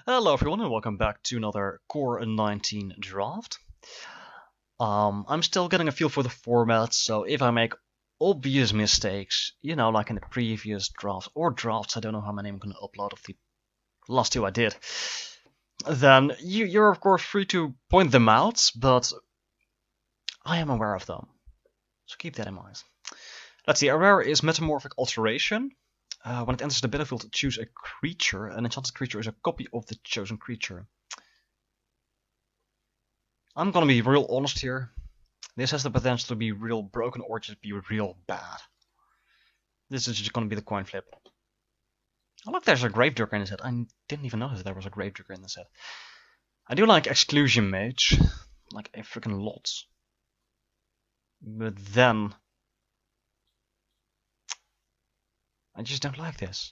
Hello everyone and welcome back to another Core 19 draft. I'm still getting a feel for the format, so if I make obvious mistakes, like in the previous drafts or drafts, I don't know how many I'm going to upload of the last two I did, then you're of course free to point them out, but I am aware of them, so keep that in mind. Let's see, a rare is Metamorphic Alteration. When it enters the battlefield, choose a creature. An enchanted creature is a copy of the chosen creature. I'm gonna be real honest here. This has the potential to be real broken or just be real bad. This is just gonna be the coin flip. Oh look, there's a Gravedigger in the set. I didn't even notice there was a Gravedigger in the set. I do like Exclusion Mage, like a freaking lot. But then I just don't like this.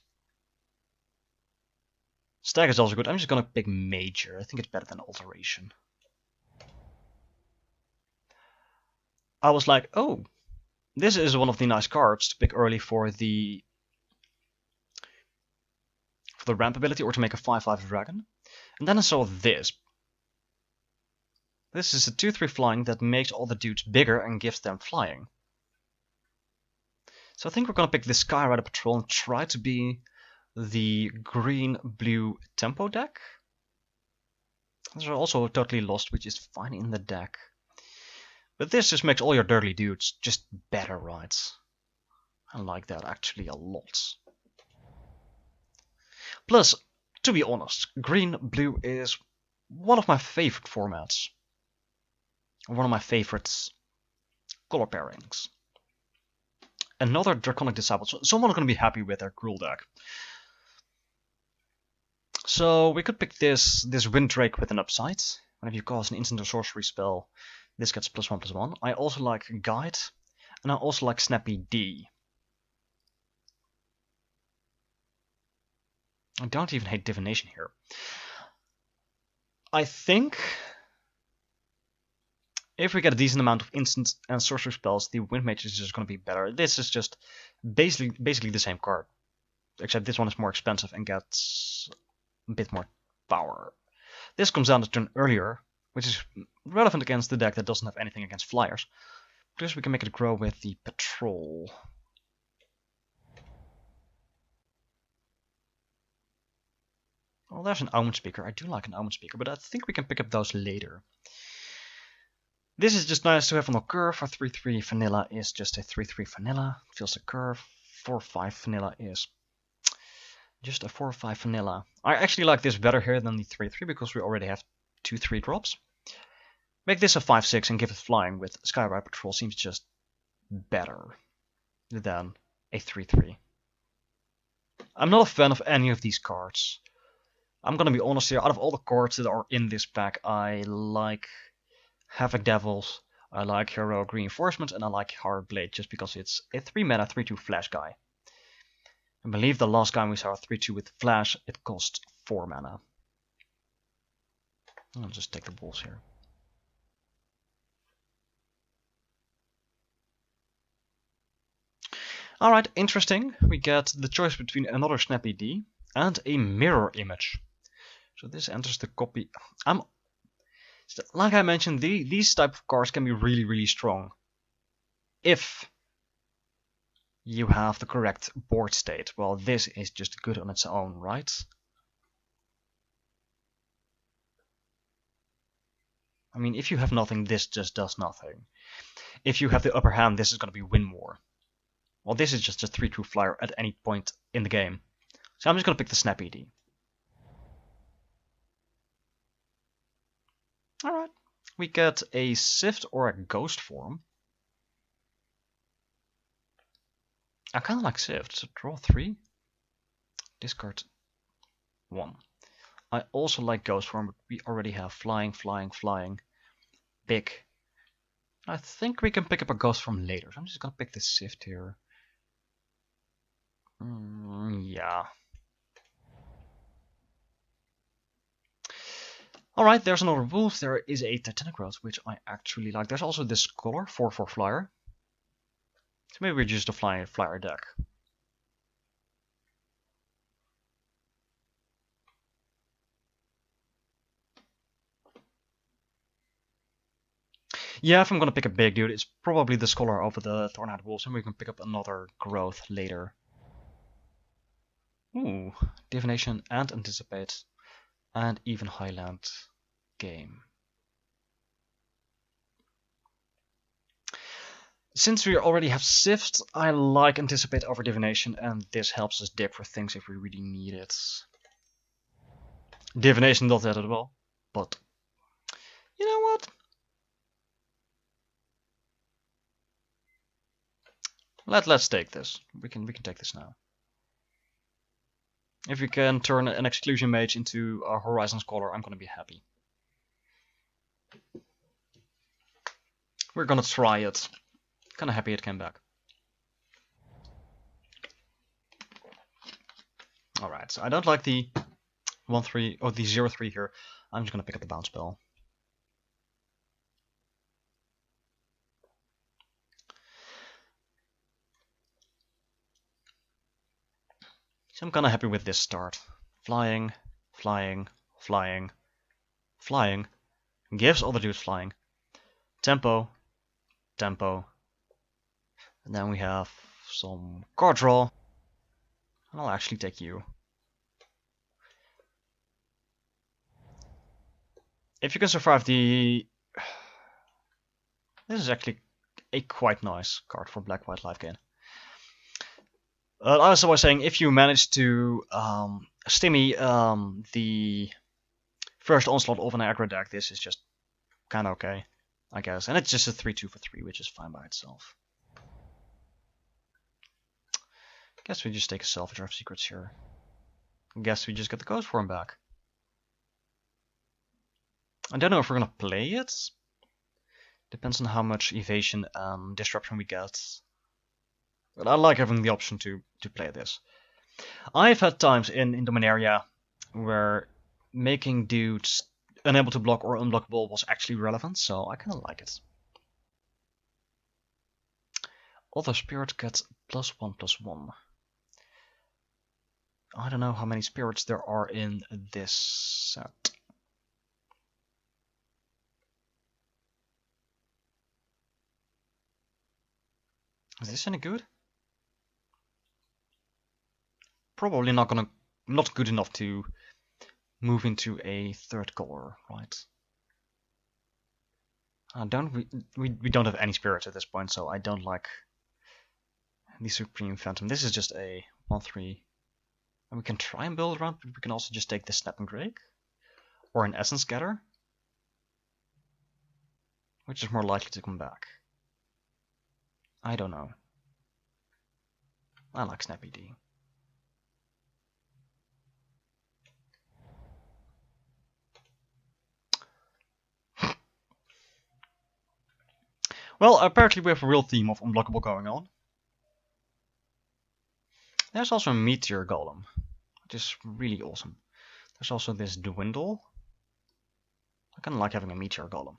Stag is also good. I'm just gonna pick Major. I think it's better than Alteration. I was like, oh, this is one of the nice cards to pick early for the ramp ability or to make a 5/5 dragon. And then I saw this. This is a 2/3 flying that makes all the dudes bigger and gives them flying. So I think we're gonna pick this Skyrider Patrol and try to be the green-blue tempo deck. These are also totally lost, which is fine in the deck. But this just makes all your dirty dudes just better, right? I like that actually a lot. Plus, to be honest, green-blue is one of my favorite formats. One of my favorite color pairings. Another Draconic Disciple. So someone's going to be happy with their Cruel deck. So we could pick this Windrake with an upside. Whenever you cast an instant or sorcery spell, this gets +1/+1. I also like Guide, and I also like Snappy D. I don't even hate Divination here. I think if we get a decent amount of instant and sorcery spells, the Wind Mage is just going to be better. This is just basically the same card, except this one is more expensive and gets a bit more power. This comes down to turn earlier, which is relevant against the deck that doesn't have anything against flyers. Plus we can make it grow with the Patrol. Well, there's an Omen Speaker. I do like an Omen Speaker, but I think we can pick up those later. This is just nice to have on the curve. Our 3/3 vanilla is just a 3/3 vanilla. Fills the curve. 4/5 vanilla is just a 4/5 vanilla. I actually like this better here than the 3/3 because we already have 2 3-drops. Make this a 5/6 and give it flying with Skyrider Patrol seems just better than a 3/3. I'm not a fan of any of these cards. I'm gonna be honest here, out of all the cards that are in this pack, I like Havoc Devils, I like Heroic Reinforcement, and I like Hard Blade just because it's a 3-mana 3/2 flash guy. I believe the last time we saw a 3/2 with flash, it cost 4 mana. I'll just take the balls here. Alright, interesting. We get the choice between another Snappy D and a Mirror Image. So this enters the copy. Like I mentioned, these type of cards can be really strong if you have the correct board state. Well, this is just good on its own, right? I mean, if you have nothing, this just does nothing. If you have the upper hand, this is going to be win more. Well, this is just a 3/2 flyer at any point in the game. So I'm just going to pick the Snappy D. Alright, we get a Sift or a Ghost form. I kind of like Sift, so draw 3, discard 1. I also like Ghost form, but we already have flying, big. I think we can pick up a Ghost form later, so I'm just going to pick the Sift here. Yeah. Alright, there's another wolf. There is a Titanic Growth, which I actually like. There's also this color, 4/4 flyer. So maybe we're just a flyer deck. Yeah, if I'm gonna pick a big dude, it's probably the Scholar over the Thornhide Wolves, and we can pick up another growth later. Ooh, Divination and Anticipate, and even Highland Game. Since we already have Sift, I like Anticipate over Divination, and this helps us dig for things if we really need it. Divination does that as well, but you know what? Let's take this. We can take this now. If we can turn an Exclusion Mage into a Horizon Scholar, I'm gonna be happy. We're gonna try it. Kinda happy it came back. Alright, so I don't like the 1-3 or the 0-3 here. I'm just gonna pick up the bounce spell. So I'm kinda happy with this start. Flying, flying, flying, flying. Gives all the dudes flying. Tempo, tempo. And then we have some card draw. And I'll actually take you. If you can survive the... This is actually a quite nice card for Black-White life gain. As I was saying, if you manage to stimmy the first onslaught of an aggro deck, this is just kind of okay, I guess. And it's just a 3-2 for 3, which is fine by itself. Guess we just take a Salvager of Secrets here. Guess we just get the code form back. I don't know if we're gonna play it. Depends on how much evasion and disruption we get. But I like having the option to play this. I've had times in Dominaria where making dudes unable to block or unblockable was actually relevant, so I kinda like it. Other spirit gets +1/+1. I don't know how many spirits there are in this set. Is this any good? Probably not good enough to move into a third color, right? We don't have any spirits at this point, so I don't like the Supreme Phantom. This is just a 1-3. And we can try and build around, but we can also just take the Snap and Drake. Or an Essence Scatter. Which is more likely to come back. I don't know. I like Snappy D. Well, apparently we have a real theme of unblockable going on. There's also a Meteor Golem, which is really awesome. There's also this Dwindle. I kinda like having a Meteor Golem.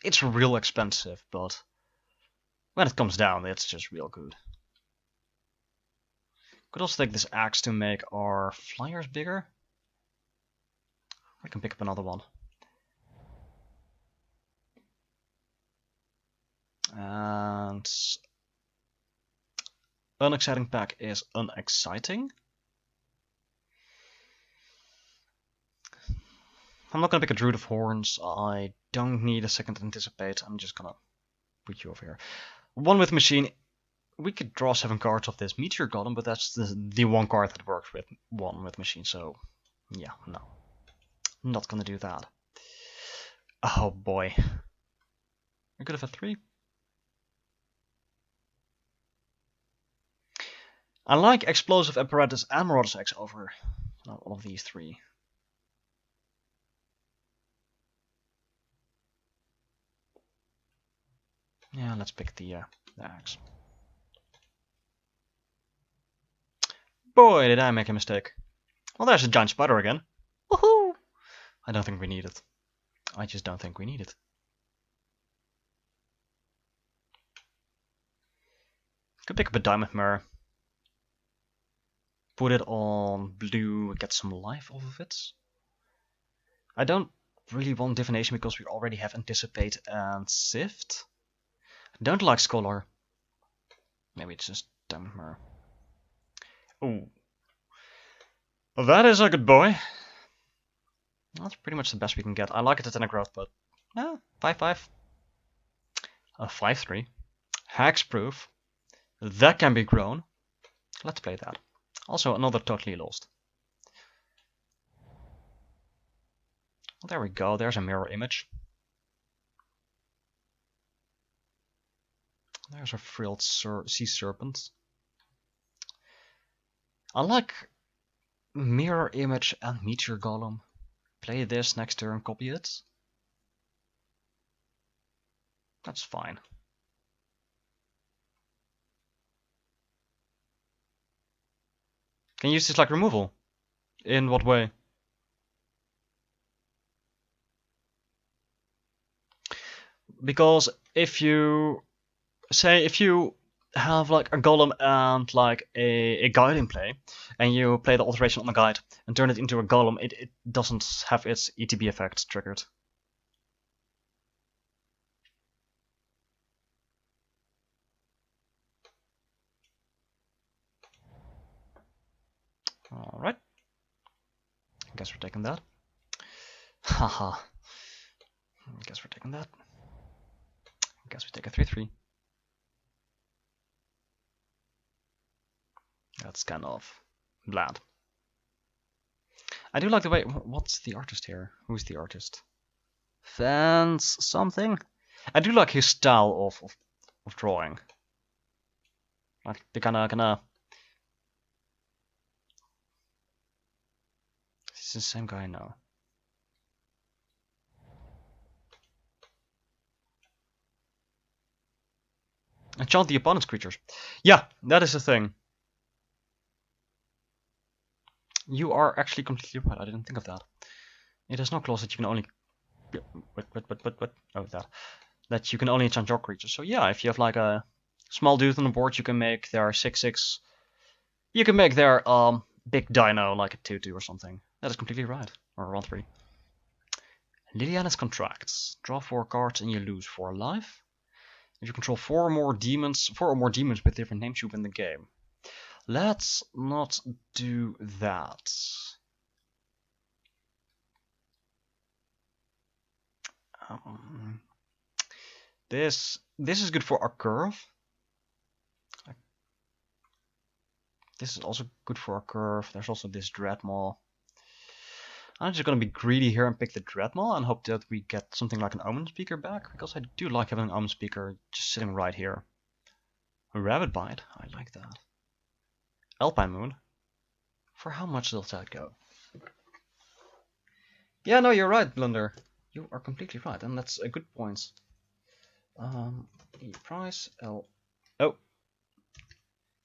It's real expensive, but when it comes down, it's just real good. Could also take this axe to make our flyers bigger. I can pick up another one. And unexciting pack is unexciting. I'm not gonna pick a Druid of Horns. I don't need a second Anticipate. I'm just gonna put you over here. One with Machine. We could draw 7 cards of this Meteor Golem, but that's the one card that works with one with Machine. So yeah, no, not gonna do that. Oh boy, we could have had 3. I like Explosive Apparatus and Marauders X over all of these 3. Yeah, let's pick the axe. Boy, did I make a mistake. Well, there's a giant spider again. Woohoo! I don't think we need it. I just don't think we need it. Could pick up a Diamond Mirror. Put it on blue, get some life off of it. I don't really want divination because we already have anticipate and sift. I don't like scholar. Maybe it's just damage. Oh, well, that is a good boy. That's pretty much the best we can get. I like it at 10 growth, but 5-5. A 5-3. Hexproof. That can be grown. Let's play that. Also, another totally lost. Well, there we go. There's a mirror image. There's a frilled sea serpent. I like mirror image and meteor golem. Play this next turn, copy it. That's fine. Can you use this like removal? In what way? Because if you have like a golem and like a guide in play, and you play the alteration on the guide and turn it into a golem, it doesn't have its ETB effect triggered. Alright. I guess we're taking that. Haha. I guess we're taking that. I guess we take a 3-3. That's kind of bland. I do like the way... What's the artist here? Who's the artist? Fans something? I do like his style of drawing. Like the kinda... This is the same guy now. Enchant the opponent's creatures. Yeah, that is the thing. You are actually completely right. I didn't think of that. It is not clause that you can only... What? Oh, that. That you can only enchant your creatures. So yeah, if you have like a small dude on the board, you can make their 6/6. You can make their big dino like a 2/2 or something. That is completely right. Or 1/3. Liliana's Contracts. Draw 4 cards and you lose 4 life. If you control 4 or more demons with different names, you win the game. Let's not do that. This is good for our curve. This is also good for our curve. There's also this Dreadmaw. I'm just gonna be greedy here and pick the Dreadmaw and hope that we get something like an Omen Speaker back, because I do like having an Omen Speaker just sitting right here. A Rabbit Bite, I like that. Alpine Moon. For how much does that go? Yeah, no, you're right, Blunder. You are completely right, and that's a good point. E price L. Oh,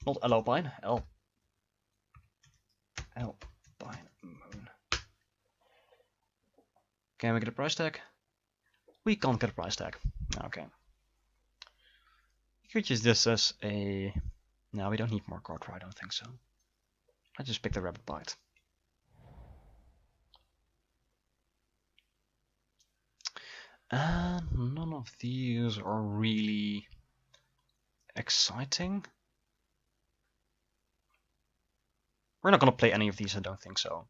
not Alpine. Alpine Moon. Can we get a price tag? We can't get a price tag. Okay. We could use this as a... No, we don't need more card draw, I don't think so. I just picked the Rabbit Bite. And none of these are really exciting. We're not gonna play any of these, I don't think so.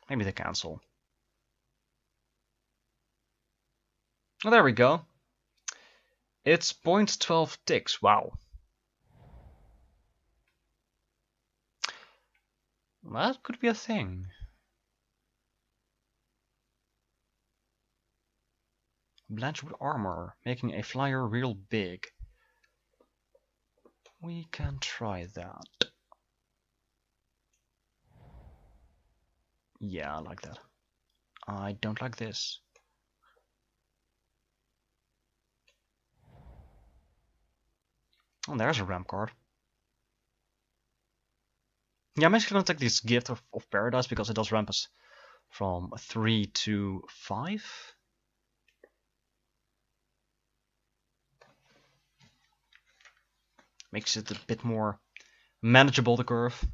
Maybe they cancel. Oh, there we go. It's 0.12 ticks. Wow. That could be a thing. Blanchwood armor, making a flyer real big. We can try that. Yeah, I like that. I don't like this. Oh, there's a ramp card. Yeah, I'm actually gonna take this Gift of Paradise because it does ramp us from 3 to 5. Makes it a bit more manageable, the curve.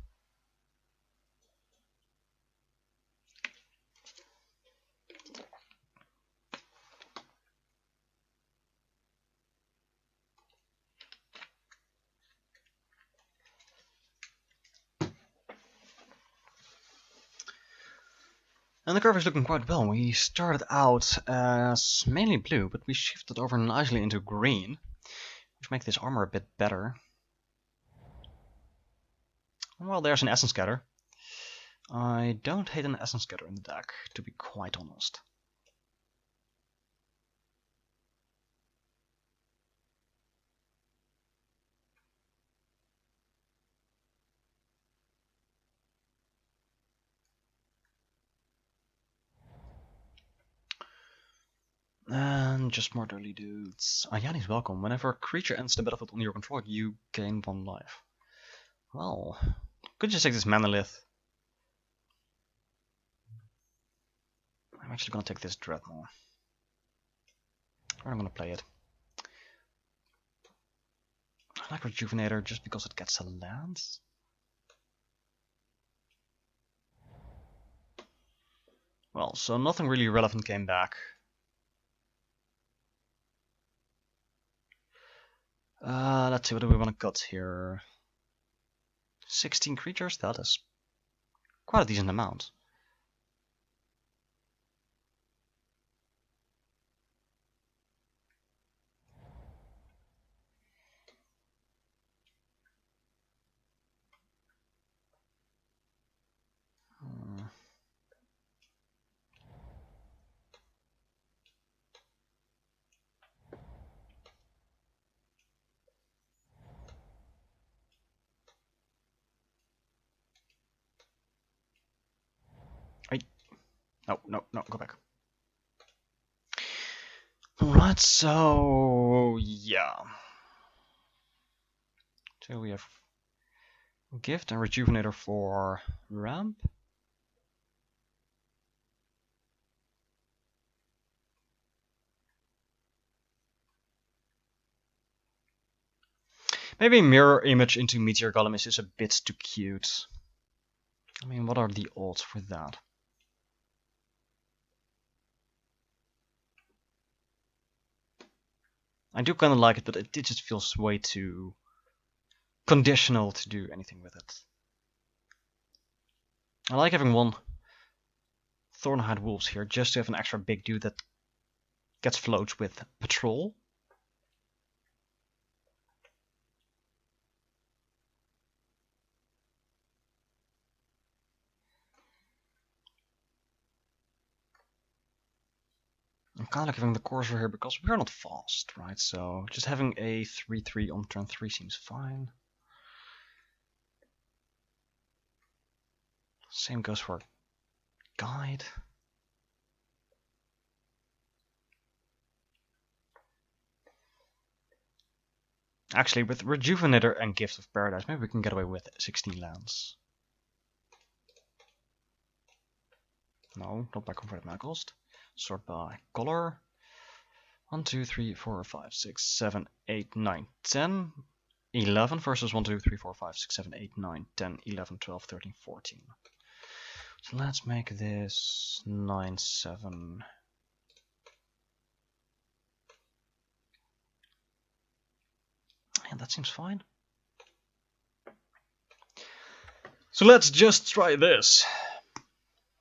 And the curve is looking quite well. We started out as mainly blue, but we shifted over nicely into green, which makes this armor a bit better. Well, there's an essence scatter. I don't hate an essence scatter in the deck, to be quite honest. And just more dirty dudes. Ayani's welcome. Whenever a creature ends the battlefield under your control, you gain 1 life. Well, could just take this Manolith. I'm actually gonna take this Dreadnought. Or I'm gonna play it. I like Rejuvenator just because it gets a land. Well, so nothing really relevant came back. Let's see, what do we want to cut here? 16 creatures? That is quite a decent amount. No, go back. Alright, so yeah. So we have Gift and Rejuvenator for ramp. Maybe Mirror Image into Meteor Golem is just a bit too cute. I mean, what are the odds for that? I do kind of like it, but it just feels way too conditional to do anything with it. I like having 1 Thornhide Wolves here, just to have an extra big dude that gets floats with Patrol. I'm kind of like having the Corsair here because we're not fast, right? So just having a 3/3 on turn 3 seems fine. Same goes for Guide. Actually, with Rejuvenator and Gift of Paradise, maybe we can get away with 16 lands. No, not by converted mana cost. Sort by color. 1, 2, 3, 4, 5, 6, 7, 8, 9, 10, 11 versus 1, 2, 3, 4, 5, 6, 7, 8, 9, 10, 11, 12, 13, 14. So let's make this 9, 7. Yeah, that seems fine. So let's just try this.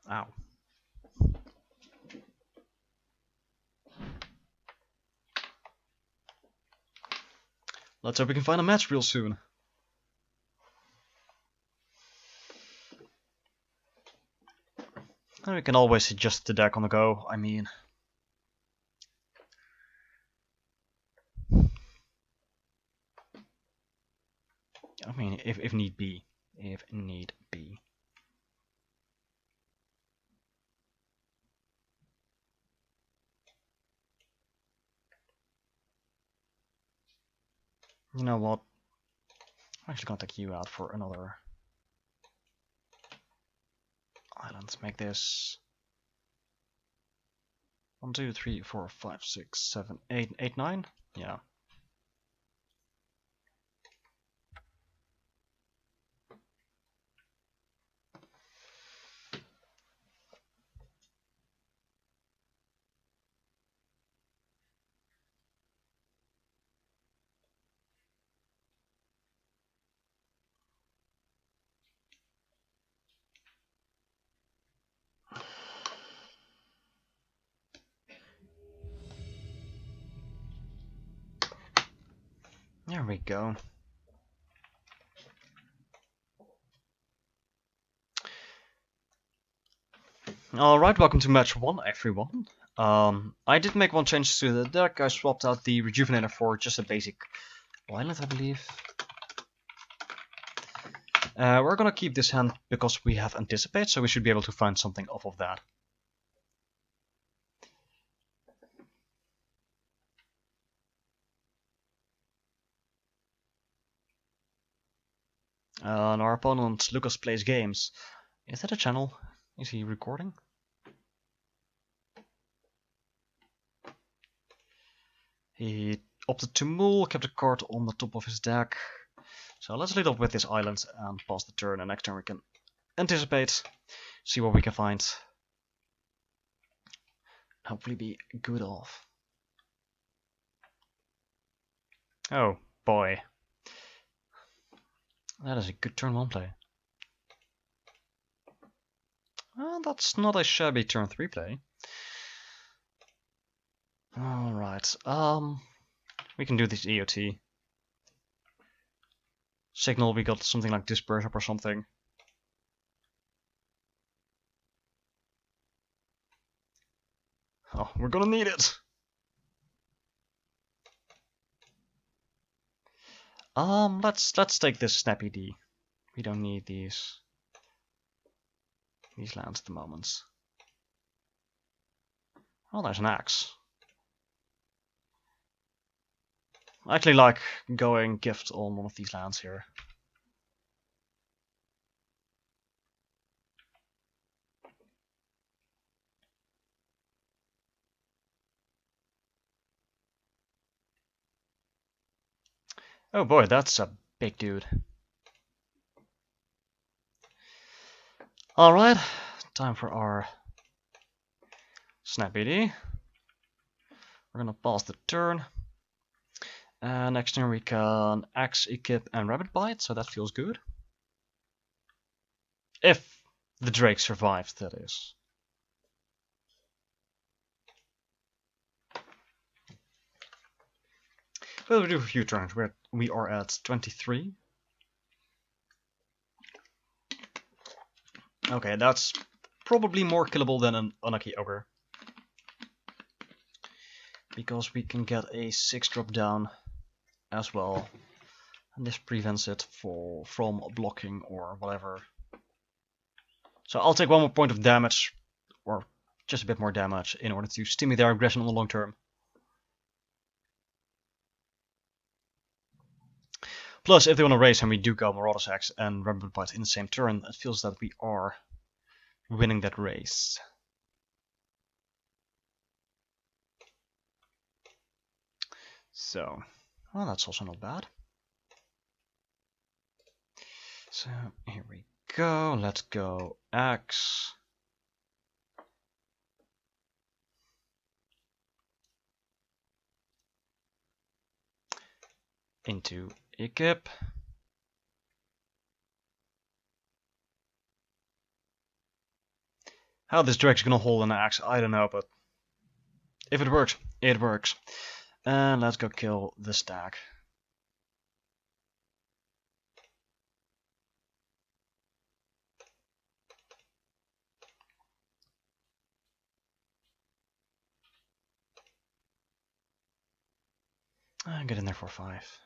Ow. Let's hope we can find a match real soon. And we can always adjust the deck on the go, I mean. If need be. If need be. You know what? I'm actually gonna take you out for another island. Let's make this 1, 2, 3, 4, 5, 6, 7, 8, 8, 9? Yeah. There we go. Alright, welcome to match 1, everyone. I did make one change to the deck. I swapped out the Rejuvenator for just a basic Violet, I believe. We're gonna keep this hand because we have Anticipate, so we should be able to find something off of that. And our opponent, Lucas Plays Games. Is that a channel? Is he recording? He opted to Mool, kept a card on the top of his deck. So let's lead off with this island and pass the turn, and next turn we can anticipate, see what we can find. Hopefully be good off. Oh boy. That is a good turn 1 play. Well, that's not a shabby turn 3 play. Alright, we can do this EOT. Signal, we got something like Disperse Up or something. Oh, we're gonna need it! Let's take this Snappy D. We don't need these lands at the moment. Oh, there's an axe. I actually like going gift on one of these lands here. Oh boy, that's a big dude. Alright, time for our Snappy D. We're gonna pass the turn. Next turn we can Axe, Equip, and Rabbit Bite, so that feels good. If the Drake survived, that is. We'll do a few turns. We are at 23. Okay, that's probably more killable than an Unlucky Ogre. Because we can get a 6-drop down as well. And this prevents it from blocking or whatever. So I'll take 1 more point of damage, or just a bit more damage, in order to stimulate their aggression on the long term. Plus, if they want to raise and we do go Marauder's Axe and Rabbit Bite in the same turn, it feels that we are winning that race. So, well, that's also not bad. So, here we go. Let's go Axe. Into Equip. How this Drake's gonna hold an axe, I don't know, but if it works, it works. And let's go kill the stack. Get in there for 5.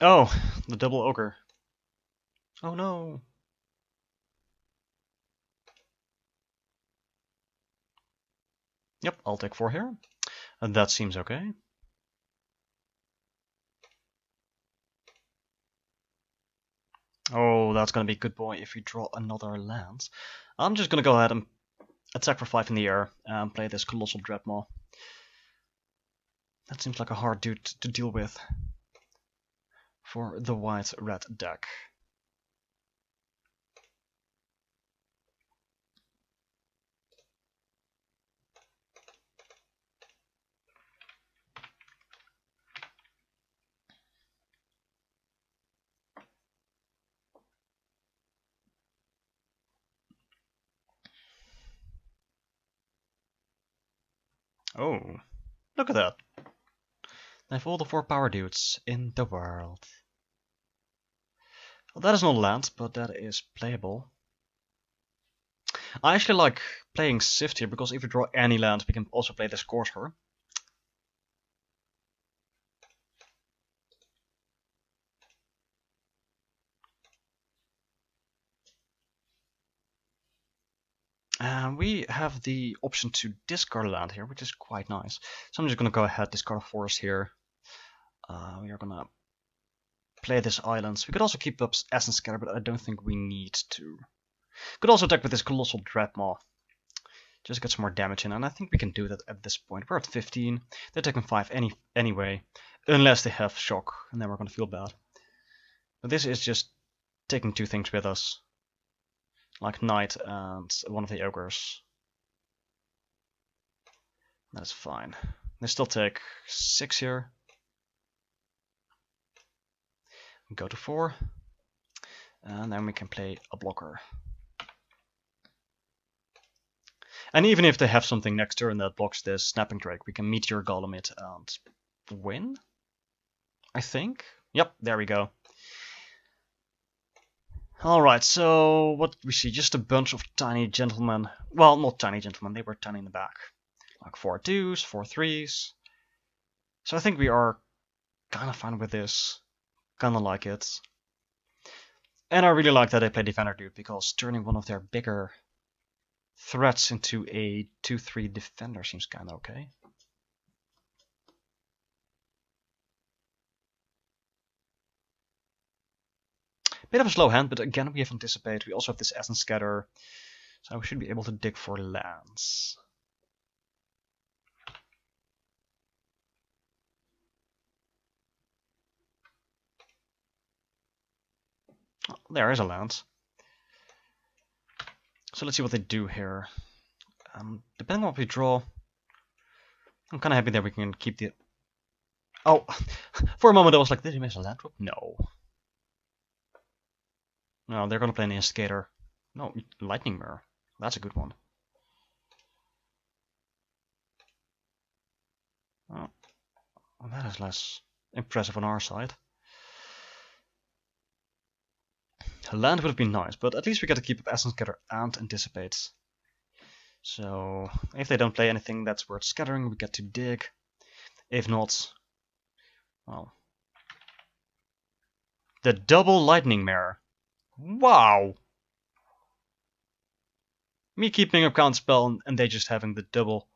Oh, the double ogre. Oh no. Yep, I'll take 4 here. And that seems okay. Oh, that's gonna be good boy if we draw another land. I'm just gonna go ahead and attack for 5 in the air and play this Colossal Dreadmaw. That seems like a hard dude to deal with for the white-red deck. Oh, look at that. They have all the 4 power dudes in the world. Well, that is not land, but that is playable. I actually like playing Sift here, because if we draw any land, we can also play this Courser. And we have the option to discard a land here, which is quite nice. So I'm just going to go ahead, discard a forest here. We are going to play this islands. We could also keep up Essence Scatter, but I don't think we need to. Could also attack with this Colossal Dreadmaw. Just get some more damage in, and I think we can do that at this point. We're at 15. They're taking 5 anyway, unless they have Shock, and then we're going to feel bad. But this is just taking 2 things with us. Like Knight and one of the Ogres. That's fine. They still take 6 here. Go to 4. And then we can play a blocker. And even if they have something next turn that blocks this Snapping Drake, we can Meteor Golem it and win? I think? Yep, there we go. Alright, so what we see? Just a bunch of tiny gentlemen. Well, not tiny gentlemen, they were tiny in the back. Like 4 2s, 4 3s. So I think we are kinda fine with this. Kinda like it. And I really like that they play Defender Dude, because turning one of their bigger threats into a 2-3 defender seems kinda okay. Bit of a slow hand, but again we have Anticipate. We also have this Essence Scatter, so we should be able to dig for lands. Oh, there is a land. So let's see what they do here. Depending on what we draw, I'm kind of happy that we can keep the... Oh, for a moment I was like, did he miss a land drop? No. No, they're going to play an Instigator. No, Lightning Mirror. That's a good one. Oh, well, that is less impressive on our side. Land would have been nice, but at least we get to keep up Essence Scatter and Anticipate. So, if they don't play anything that's worth scattering, we get to dig. If not, well... The double Lightning Mirror. Wow! Me keeping up Counterspell and they just having the double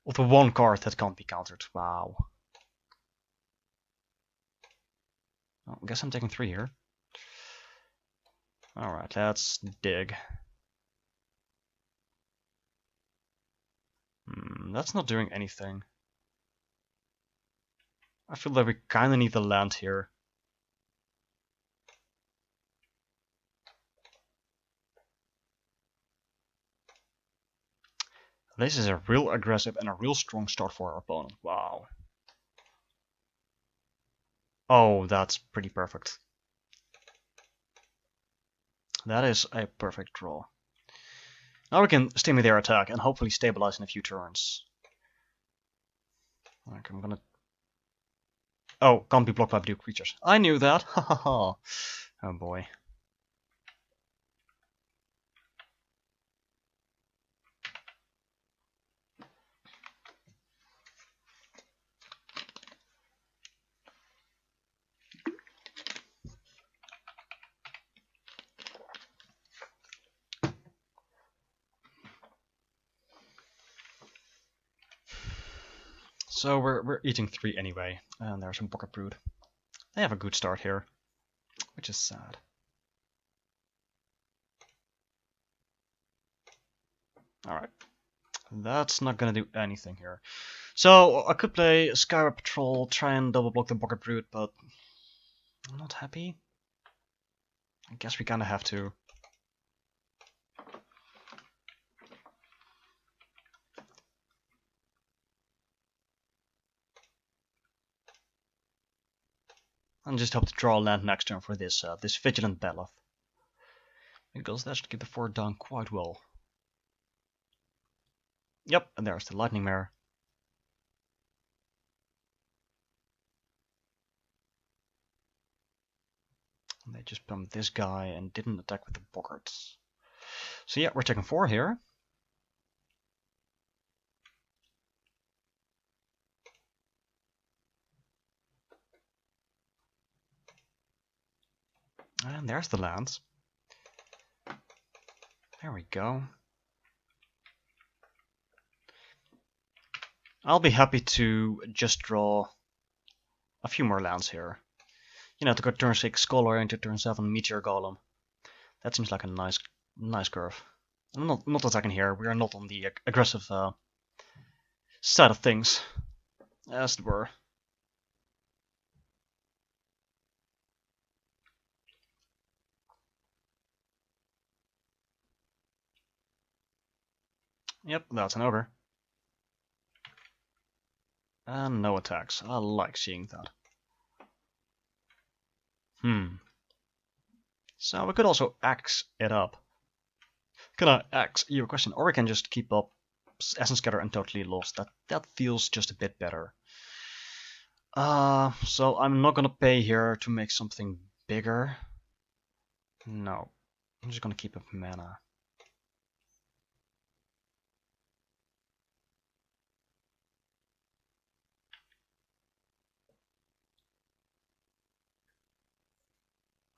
of the one card that can't be countered. Wow. Well, I guess I'm taking 3 here. Alright, let's dig. That's not doing anything. I feel that we kinda need the land here. This is a real aggressive and a real strong start for our opponent. Wow. Oh, that's pretty perfect. That is a perfect draw. Now we can stimulate their attack and hopefully stabilize in a few turns. Okay, I'm gonna... Oh, can't be blocked by blue creatures. I knew that! Ha ha ha! Oh boy. So we're eating 3 anyway, and there's some Pocket Brood. They have a good start here, which is sad. Alright, that's not gonna do anything here. So I could play Skyward Patrol, try and double block the Pocket Brood, but I'm not happy. I guess we kinda have to. And just hope to draw a land next turn for this this Vigilant Baloth. Because that should keep the 4 down quite well. Yep, and there's the lightning mirror. And they just bumped this guy and didn't attack with the boggarts. So yeah, we're taking 4 here. And there's the lands. There we go. I'll be happy to just draw a few more lands here. You know, to go turn 6 Scholar into turn 7 Meteor Golem. That seems like a nice curve. I'm not attacking here. We are not on the aggressive side of things, as it were. Yep, that's an ogre. And no attacks. I like seeing that. So we could also axe it up. Can I axe your question? Or we can just keep up Essence Scatter and Totally Lost. That feels just a bit better. So I'm not gonna pay here to make something bigger. No. I'm just gonna keep up mana.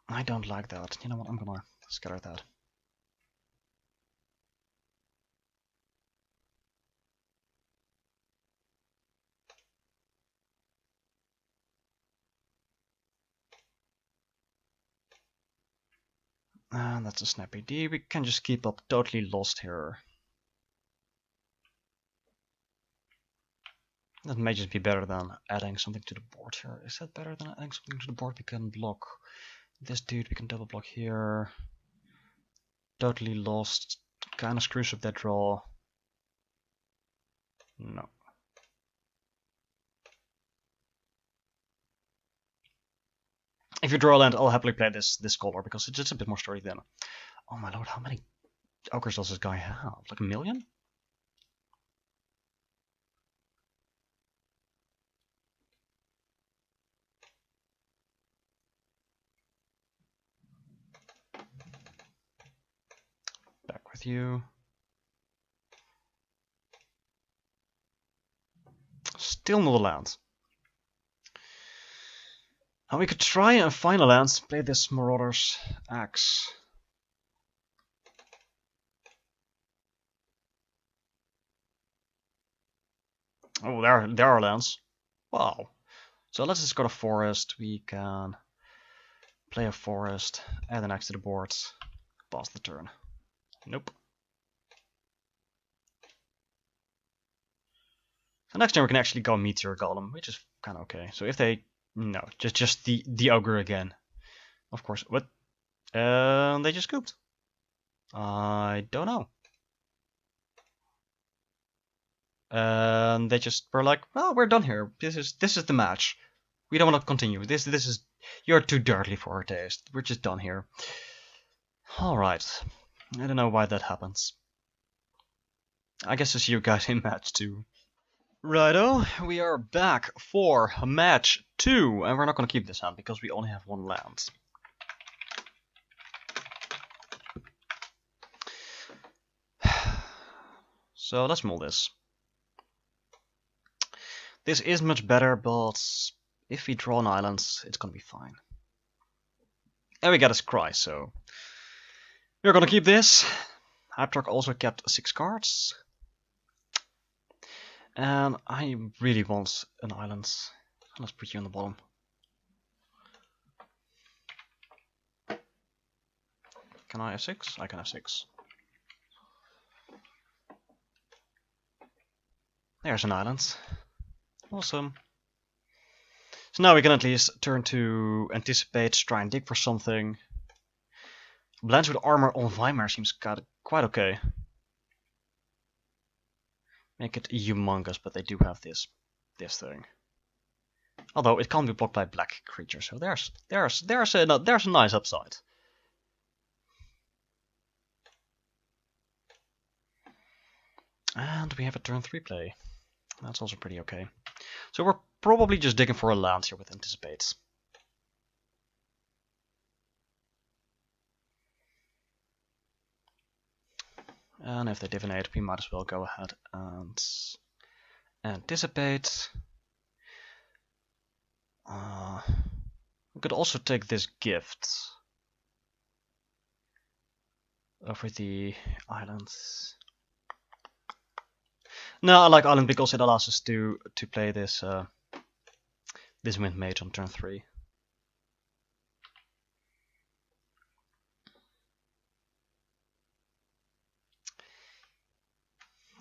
I don't like that. You know what? I'm gonna scatter that. And that's a snappy D. We can just keep up Totally Lost here. That may just be better than adding something to the board here. Is that better than adding something to the board? We can block this dude, we can double block here. Totally Lost. Kinda screws up that draw. No. If you draw a land, I'll happily play this color because it's just a bit more story then. Oh my lord, how many ogres does this guy have? Like 1 million? Back with you. Still no lands. And we could try and find a land, play this Marauder's Axe. Oh, there are lands. Wow. So let's just go to forest. We can play a forest, add an axe to the board, pass the turn. Nope. So next turn we can actually go Meteor Golem, which is kind of okay. So if they... No, just the ogre again. Of course. What? They just scooped. I don't know. They just were like, well, we're done here. This is the match. We don't want to continue. This is... You're too dirty for our taste. We're just done here. Alright. I don't know why that happens. I guess I'll see you guys in match 2. Righto, we are back for match 2, and we're not going to keep this hand because we only have 1 land. So let's mull this. This is much better, but if we draw an island, it's going to be fine. And we got a scry, so we're going to keep this. Hyptalk also kept 6 cards. And I really want an island. Let's put you on the bottom. Can I have 6? I can have 6. There's an island. Awesome. So now we can at least turn to anticipate, try and dig for something. Blends with armor on Weimar seems quite okay. Make it humongous, but they do have this thing. Although it can't be blocked by black creatures, so there's a nice upside. And we have a turn 3 play. That's also pretty okay. So we're probably just digging for a land here with anticipates. And if they divinate, we might as well go ahead and anticipate. We could also take this gift over the islands. No, I like island because it allows us to play this this wind mage on turn 3.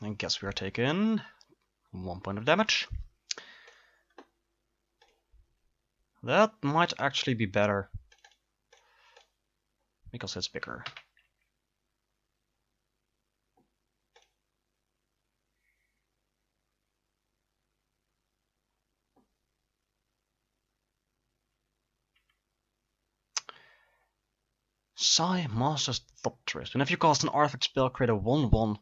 I guess we are taking 1 point of damage. That might actually be better because it's bigger. Sai Master's Thopterist. Whenever you cast an artifact spell, create a 1/1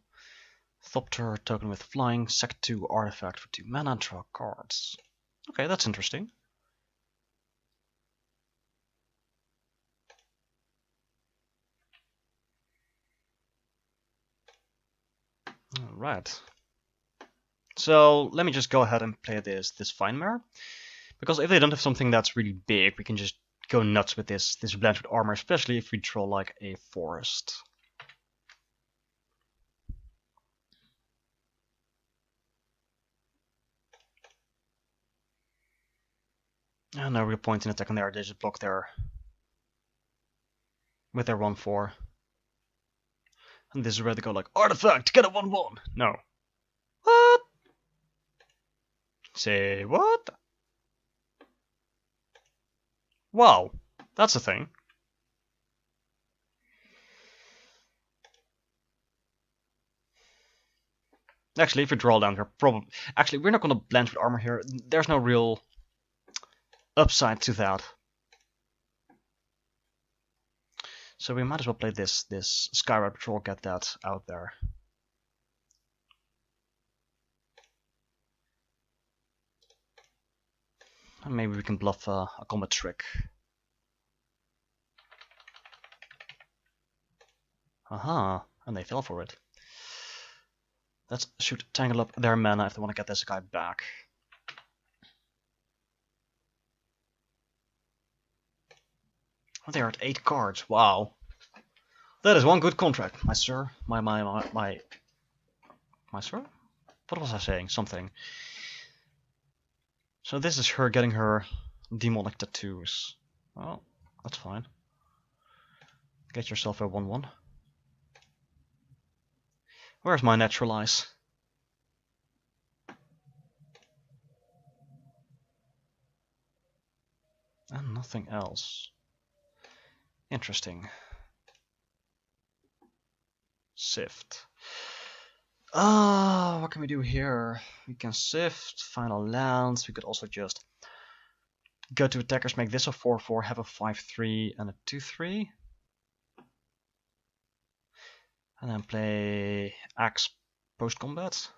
Thopter token with flying, sack 2 artifact for 2 mana and draw cards. Okay, that's interesting. Alright. So let me just go ahead and play this Finemare. Because if they don't have something that's really big, we can just go nuts with this blend with armor, especially if we draw like a forest. And no real point in attacking there, they just block there with their 1/4. And this is where they go like, artifact, get a 1/1! No. What? Say what? Wow, that's a thing. Actually, if we draw down here, probably... Actually, we're not going to blend with armor here. There's no real upside to that. So we might as well play this Skyride Patrol, get that out there. And maybe we can bluff a combat trick. Aha, and they fell for it. Let's shoot tangle up their mana if they want to get this guy back. Oh, they are at 8 cards. Wow. That is one good contract, my sir. My sir? What was I saying? Something. So this is her getting her demonic tattoos. Well, that's fine. Get yourself a 1/1. Where's my naturalize? And nothing else. Interesting. Sift. What can we do here? We can sift, final lands. We could also just go to attackers, make this a 4/4, have a 5/3 and a 2/3. And then play Axe post-combat.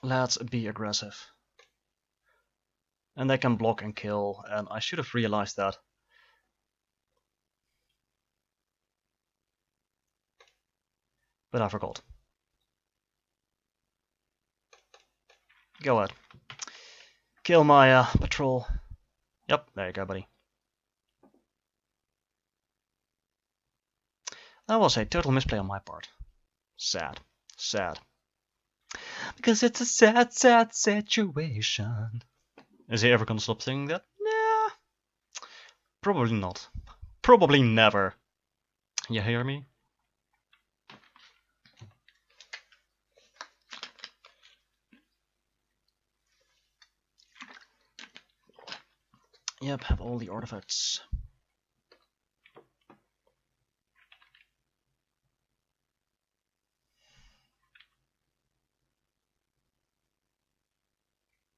Let's be aggressive. And they can block and kill, and I should have realized that. But I forgot. Go ahead. Kill my patrol. Yep, there you go, buddy. That was a total misplay on my part. Sad. Sad. Because it's a sad, sad situation. Is he ever gonna stop saying that? Nah. Probably not. Probably never. You hear me? Yep, have all the artifacts.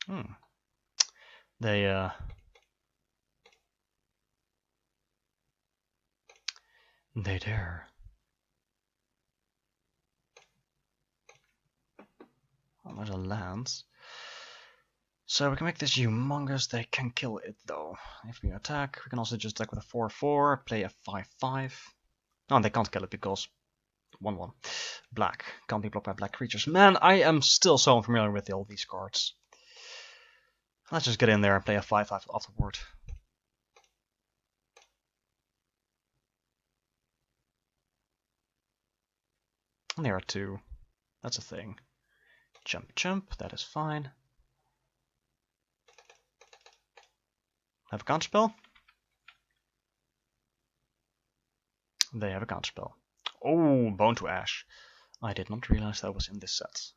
Hmm. They dare. Oh, there's a land. So we can make this humongous. They can kill it though. If we attack, we can also just attack with a 4/4, play a 5/5. No, they can't kill it because 1/1. Black. Can't be blocked by black creatures. Man, I am still so unfamiliar with all these cards. Let's just get in there and play a 5/5 afterward. And there are two. That's a thing. Jump, jump. That is fine. Have a counterspell? They have a counterspell. Oh, Bone to Ash. I did not realize that was in this set.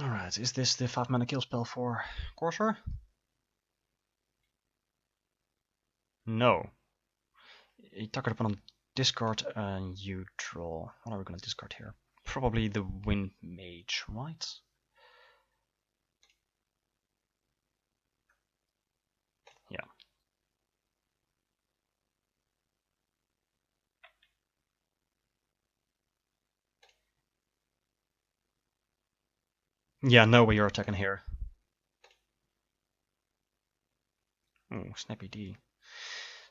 Alright, is this the 5-mana kill spell for Courser? No. You target upon discard and you draw. What are we going to discard here? Probably the Wind Mage, right? Yeah. Yeah, no way you're attacking here. Oh, snappy D.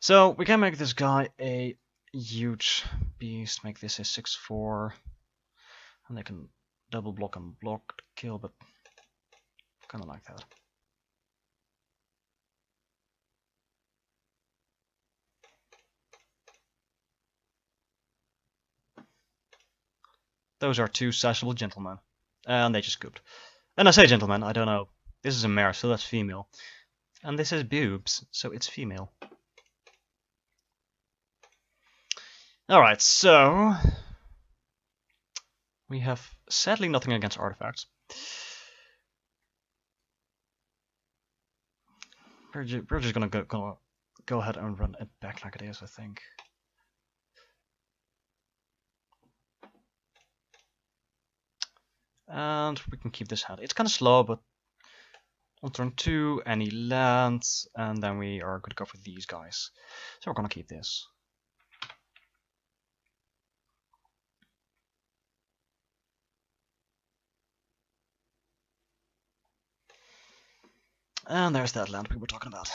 So we can make this guy a huge beast, make this a 6/4. And they can double block and block to kill, but kinda like that. Those are two sizable gentlemen. And they just scooped. And I say gentlemen, I don't know. This is a mare, so that's female. And this is boobs, so it's female. Alright, so we have sadly nothing against artifacts. We're just gonna go ahead and run it back like it is, I think. And we can keep this hand. It's kind of slow, but on turn 2, any lands, and then we are going to go for these guys. So we're going to keep this. And there's that land we were talking about.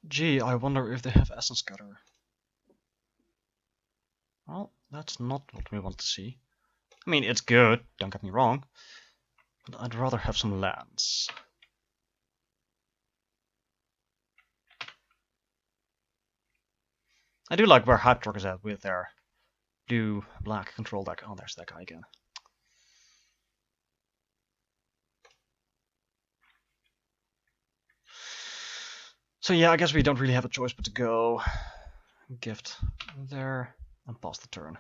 Gee, I wonder if they have Essence Cutter. Well, that's not what we want to see. I mean, it's good, don't get me wrong, but I'd rather have some lands. I do like where Hype Truck is at with their blue black control deck. Oh, there's that guy again. So yeah, I guess we don't really have a choice but to go gift there and pass the turn.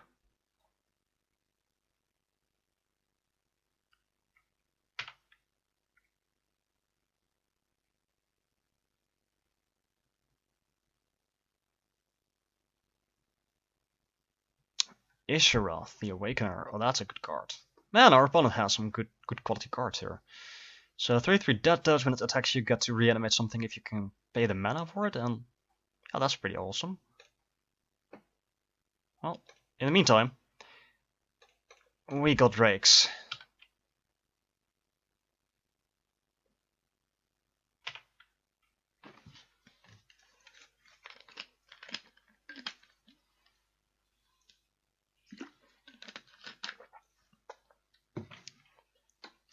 Isharoth, the Awakener. Oh, that's a good card. Man, our opponent has some good quality cards here. So 3/3 Death Touch, when it attacks you get to reanimate something if you can pay the mana for it, and yeah, that's pretty awesome. Well, in the meantime, we got Drakes.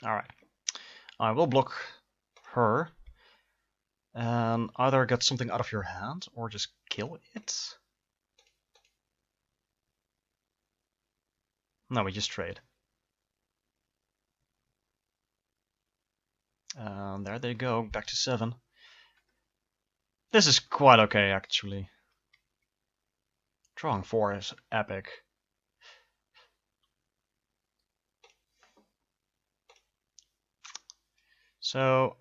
Alright. I will block her. And either get something out of your hand or just kill it. No, we just trade. And there they go, back to 7. This is quite okay, actually. Drawing 4 is epic. So,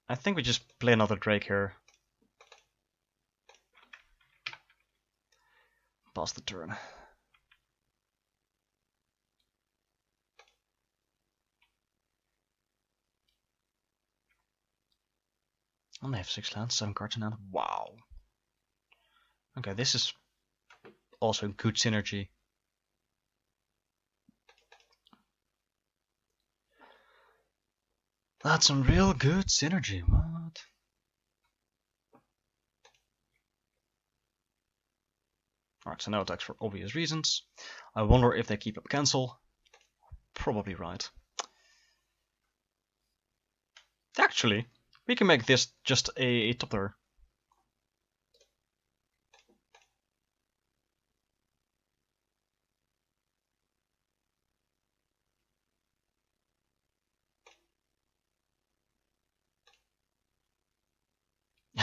I think we just play another Drake here. Pass the turn. And they have 6 lands, 7 cards in hand. Wow. Okay, this is also good synergy. That's some real good synergy. What? Alright, so no attacks for obvious reasons. I wonder if they keep up cancel. Probably right. Actually, we can make this just a toppler.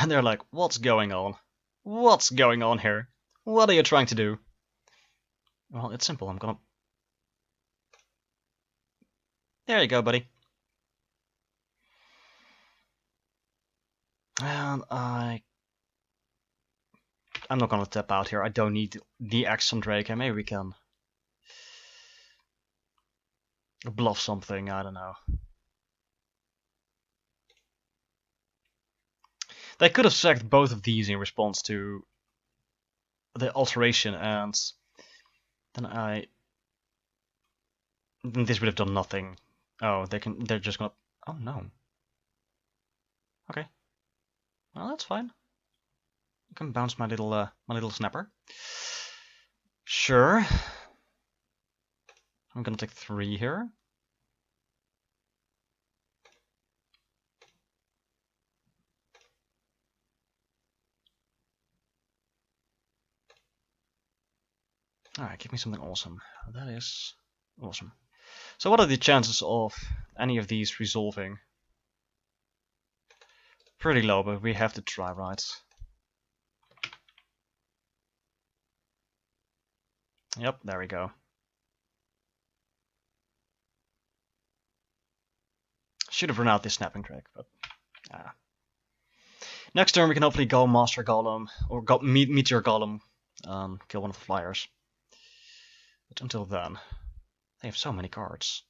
And they're like, what's going on? What's going on here? What are you trying to do? Well, it's simple. I'm gonna... There you go, buddy. And I'm not gonna tap out here. I don't need the X on Drake. Maybe we can bluff something. I don't know. They could have sacked both of these in response to the alteration, and then this would have done nothing. Oh, they're just gonna... Oh no. Okay. Well, that's fine. I can bounce my little snapper. Sure. I'm gonna take 3 here. Alright, give me something awesome. That is awesome. So what are the chances of any of these resolving? Pretty low, but we have to try, right? Yep, there we go. Should have run out this snapping trick, but next turn we can hopefully go Master Golem or go Meteor Golem, kill one of the flyers. But until then, they have so many cards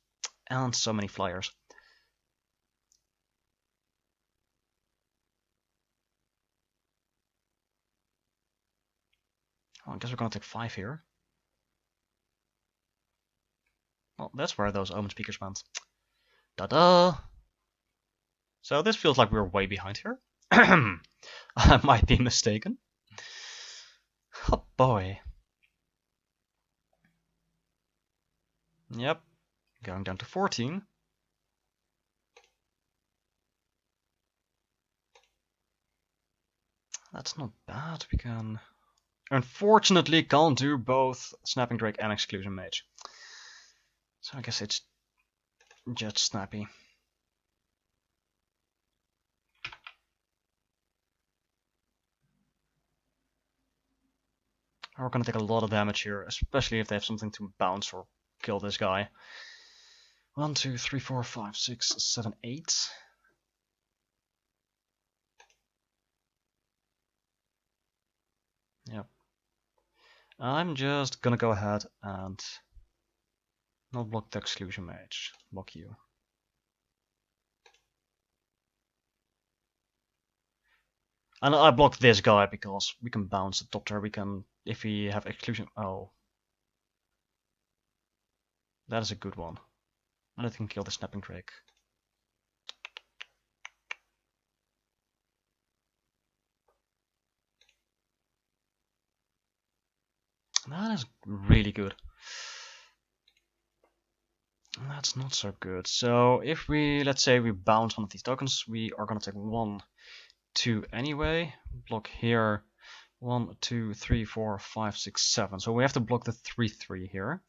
and so many flyers. Well, I guess we're gonna take 5 here. Well, that's where those Omen Speakers went. Da-da! So this feels like we're way behind here. I might be mistaken. Oh boy. Yep, going down to 14. That's not bad. We can... Unfortunately, can't do both Snapping Drake and Exclusion Mage. So I guess it's just Snappy. We're gonna take a lot of damage here, especially if they have something to bounce or kill this guy. 1, 2, 3, 4, 5, 6, 7, 8. Yep. I'm just gonna go ahead and not block the Exclusion Mage. Block you. And I block this guy because we can bounce the top tier. We can, if we have Exclusion. Oh. That is a good one. And it can kill the Snapping Drake. That is really good. That's not so good. So if we, let's say we bounce one of these tokens, we are gonna take 1, 2 anyway. Block here, 1, 2, 3, 4, 5, 6, 7. So we have to block the 3/3 here,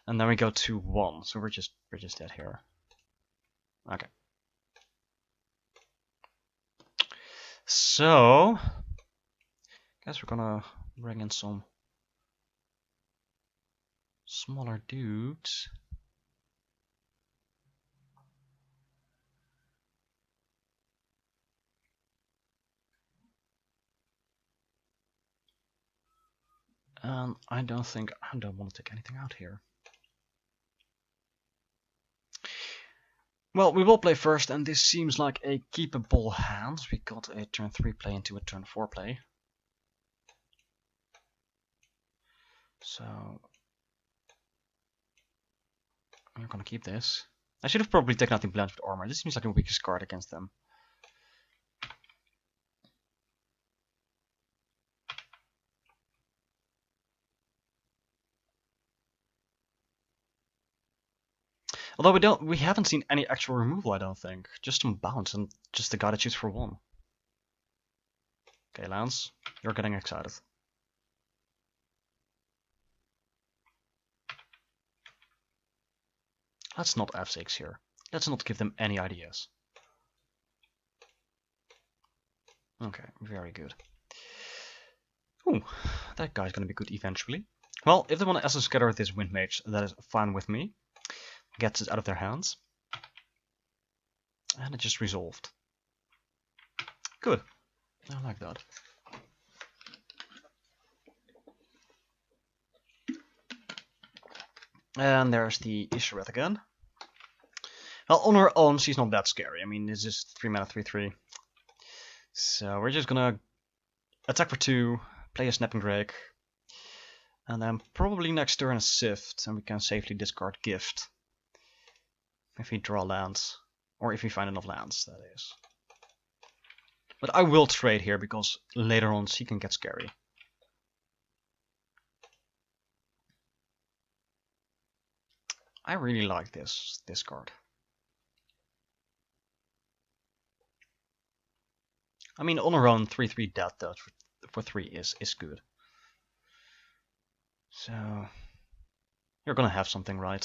and then we go 2/1. So we're just dead here. Okay. So guess we're gonna bring in some smaller dudes. And I don't want to take anything out here. Well, we will play first, and this seems like a keepable hand. We got a turn 3 play into a turn 4 play. So I'm gonna keep this. I should have probably taken out the blend with armor. This seems like the weakest card against them. Although we haven't seen any actual removal, I don't think. Just some bounce and just the guy that shoots for 1. Okay, Lance, you're getting excited. Let's not F6 here. Let's not give them any ideas. Okay, very good. Ooh, that guy's gonna be good eventually. Well, if they want to Essence Scatter this Wind Mage, that is fine with me. Gets it out of their hands. And it just resolved. Good. I like that. And there's the Ishereth again. Well, on her own, she's not that scary. I mean, it's just 3 mana, 3/3. So we're just gonna attack for 2, play a Snapping Drake, and then probably next turn a Sift, and we can safely discard Gift. If we draw lands, or if we find enough lands, that is. But I will trade here, because later on she can get scary. I really like this card. I mean, on her own, 3/3 death though for 3 is good. So you're gonna have something, right?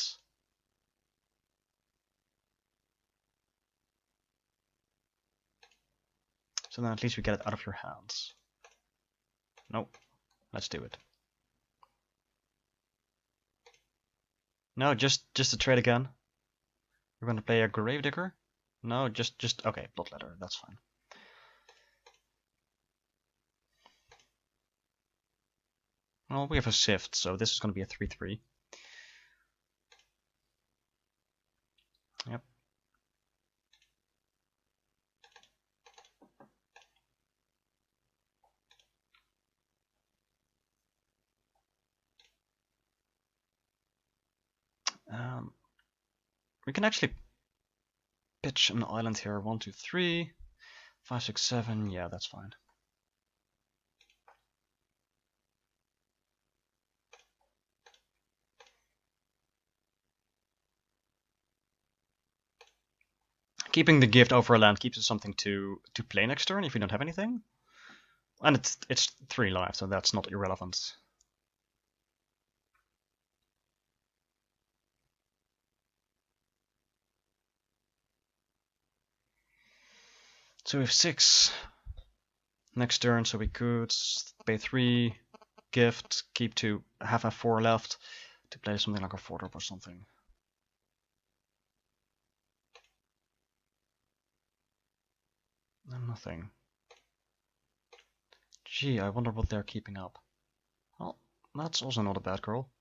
So then at least we get it out of your hands. Nope. Let's do it. No, just a trade again. We're gonna play a Gravedigger? No, just okay, Bloodletter, that's fine. Well, we have a Sift, so this is gonna be a 3/3. Yep. We can actually pitch an island here. 1, 2, 3, 5, 6, 7. Yeah, that's fine. Keeping the gift over a land keeps us something to play next turn if we don't have anything. And it's 3 life, so that's not irrelevant. So we have 6 next turn, so we could pay 3, gift, keep 2, have 4 left to play something like a 4-drop or something. And nothing. Gee, I wonder what they're keeping up. Well, that's also not a bad call.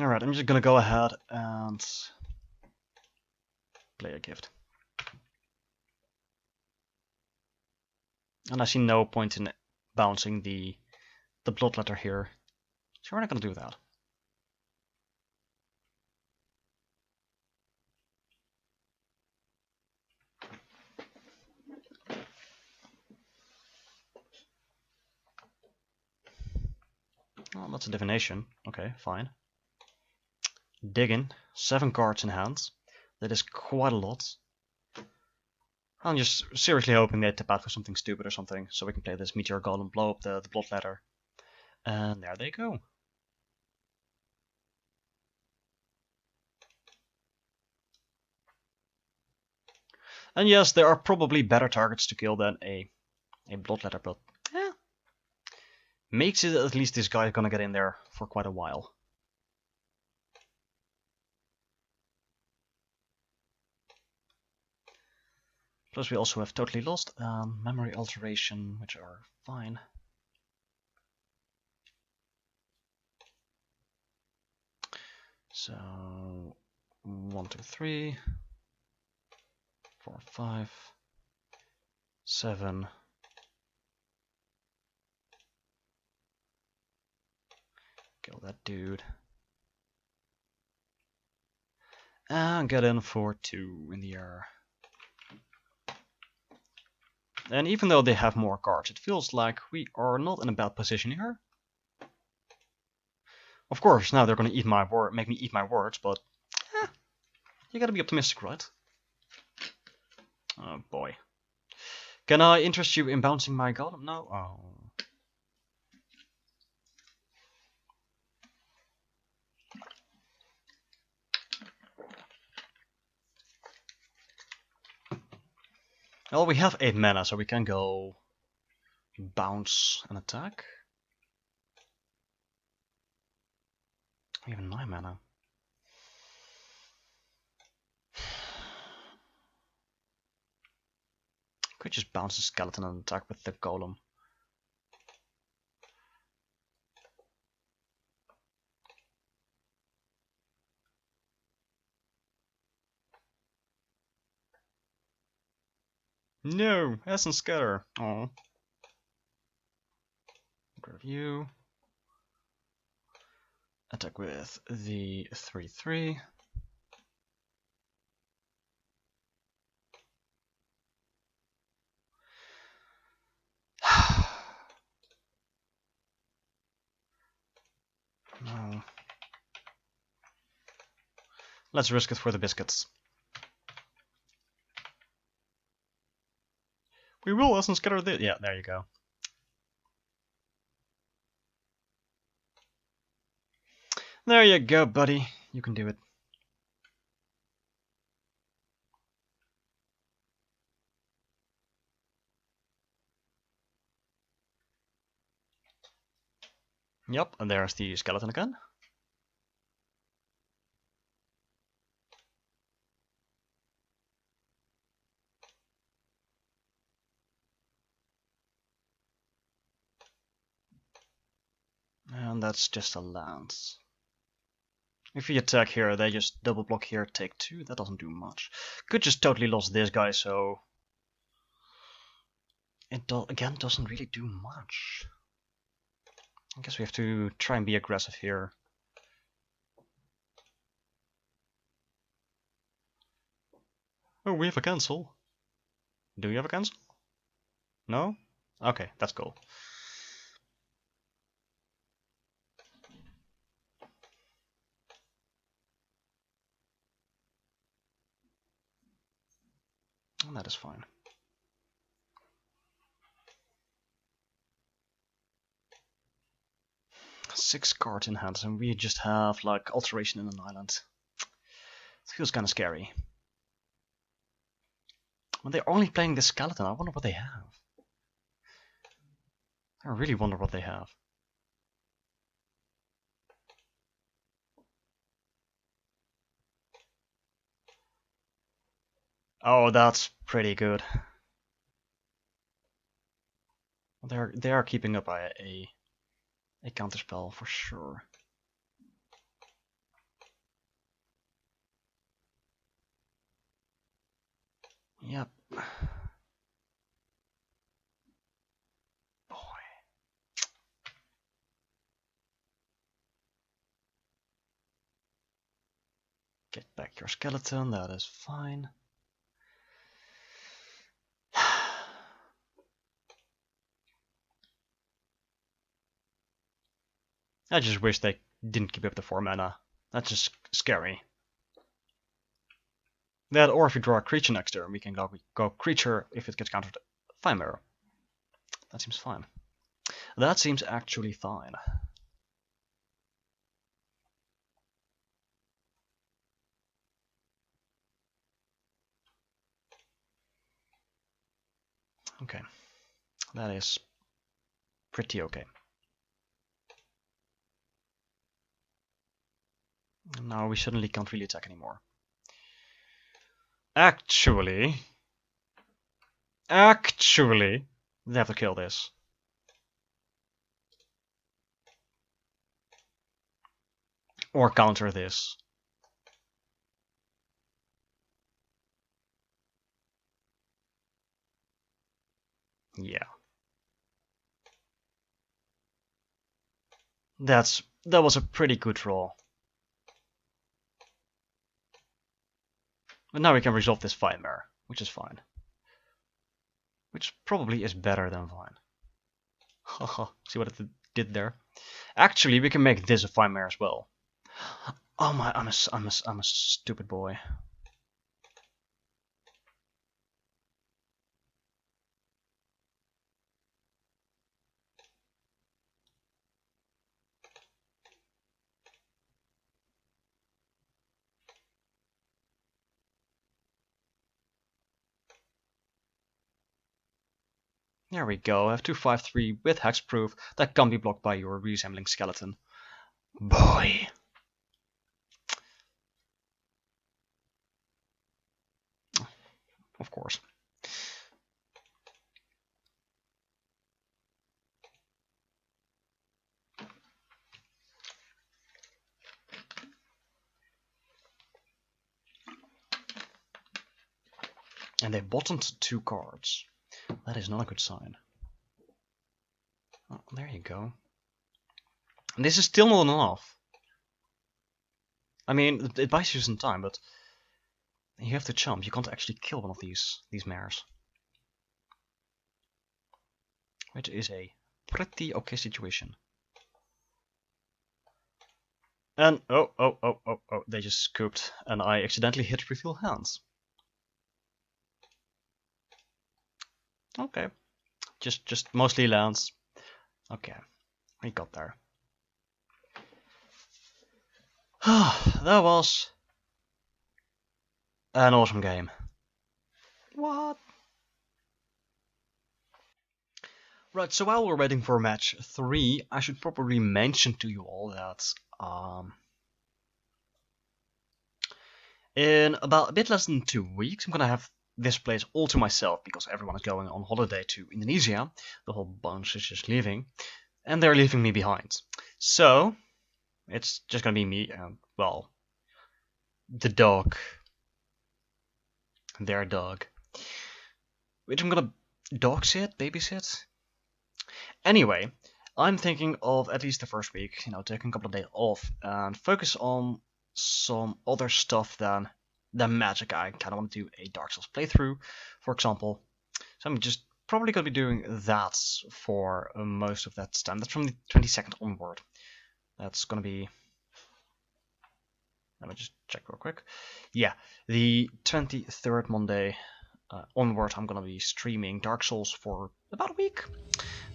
Alright, I'm just gonna go ahead and play a gift. And I see no point in bouncing the Bloodletter here. So we're not gonna do that. Oh, that's a divination. Okay, fine. Digging. 7 cards in hand. That is quite a lot. I'm just seriously hoping they tap out for something stupid or something, so we can play this Meteor Golem, blow up the blood ladder. And there they go. And yes, there are probably better targets to kill than a blood ladder, but makes it at least this guy is gonna get in there for quite a while. Plus we also have Totally Lost, Memory Alteration, which are fine. So 1, 2, 3, 4, 5, 7. Kill that dude. And get in for 2 in the air. And even though they have more cards, it feels like we are not in a bad position here. Of course, now they're gonna eat my word, make me eat my words, but you gotta be optimistic, right? Oh boy. Can I interest you in bouncing my golem? No? Oh. Well, we have 8 mana, so we can go bounce and attack. We have 9 mana. Could just bounce the skeleton and attack with the golem. No, Essence Scatter. Oh. Get rid of you. Attack with the 3/3. No. Let's risk it for the biscuits. We will Essence Scatter this. Yeah, there you go. There you go, buddy. You can do it. Yep, and there's the skeleton again. And that's just a lance. If we attack here, they just double block here, take 2. That doesn't do much. Could just totally lose this guy, so it again doesn't really do much. I guess we have to try and be aggressive here. Oh, we have a cancel. Do you have a cancel? No? Okay, that's cool. And that is fine. Six cards in hand, and we just have like alteration in an island. It feels kind of scary. When they're only playing the skeleton, I wonder what they have. I really wonder what they have. Oh, that's pretty good. They are keeping up a counterspell for sure. Yep. Boy. Get back your skeleton, that is fine. I just wish they didn't keep up the 4 mana. That's just scary. That, or if we draw a creature next turn, we can go creature if it gets countered 5 mirror. That seems fine. That seems actually fine. Okay. That is pretty okay. Now we suddenly can't really attack anymore. Actually, they have to kill this. Or counter this. Yeah. That was a pretty good roll. But now we can resolve this fine mirror, which is fine. Which probably is better than fine. Haha, see what it did there? Actually, we can make this a fine mirror as well. Oh my, I'm a stupid boy. There we go, I have 2/5/3 with hexproof that can't be blocked by your resembling skeleton. Boy! Of course. And they bottomed 2 cards. That is not a good sign. Oh, there you go. And this is still not enough. I mean, it buys you some time, but you have to chump. You can't actually kill one of these mares. Which is a pretty okay situation. And oh, they just scooped, and I accidentally hit reveal hands. Okay, just mostly lands. Okay, we got there. That was an awesome game. What? Right, so while we're waiting for match 3, I should probably mention to you all that in about a bit less than 2 weeks, I'm gonna have this place all to myself because everyone is going on holiday to Indonesia. The whole bunch is just leaving, and they're leaving me behind. So it's just gonna be me and, well, the dog, their dog, which I'm gonna dog sit, babysit. Anyway, I'm thinking of at least the first week, taking a couple of days off and focus on some other stuff than Magic. I kind of want to do a Dark Souls playthrough, for example. So I'm just probably going to be doing that for most of that time. That's from the 22nd onward. That's going to be... Let me just check real quick. Yeah, the 23rd Monday onward, I'm going to be streaming Dark Souls for about a week.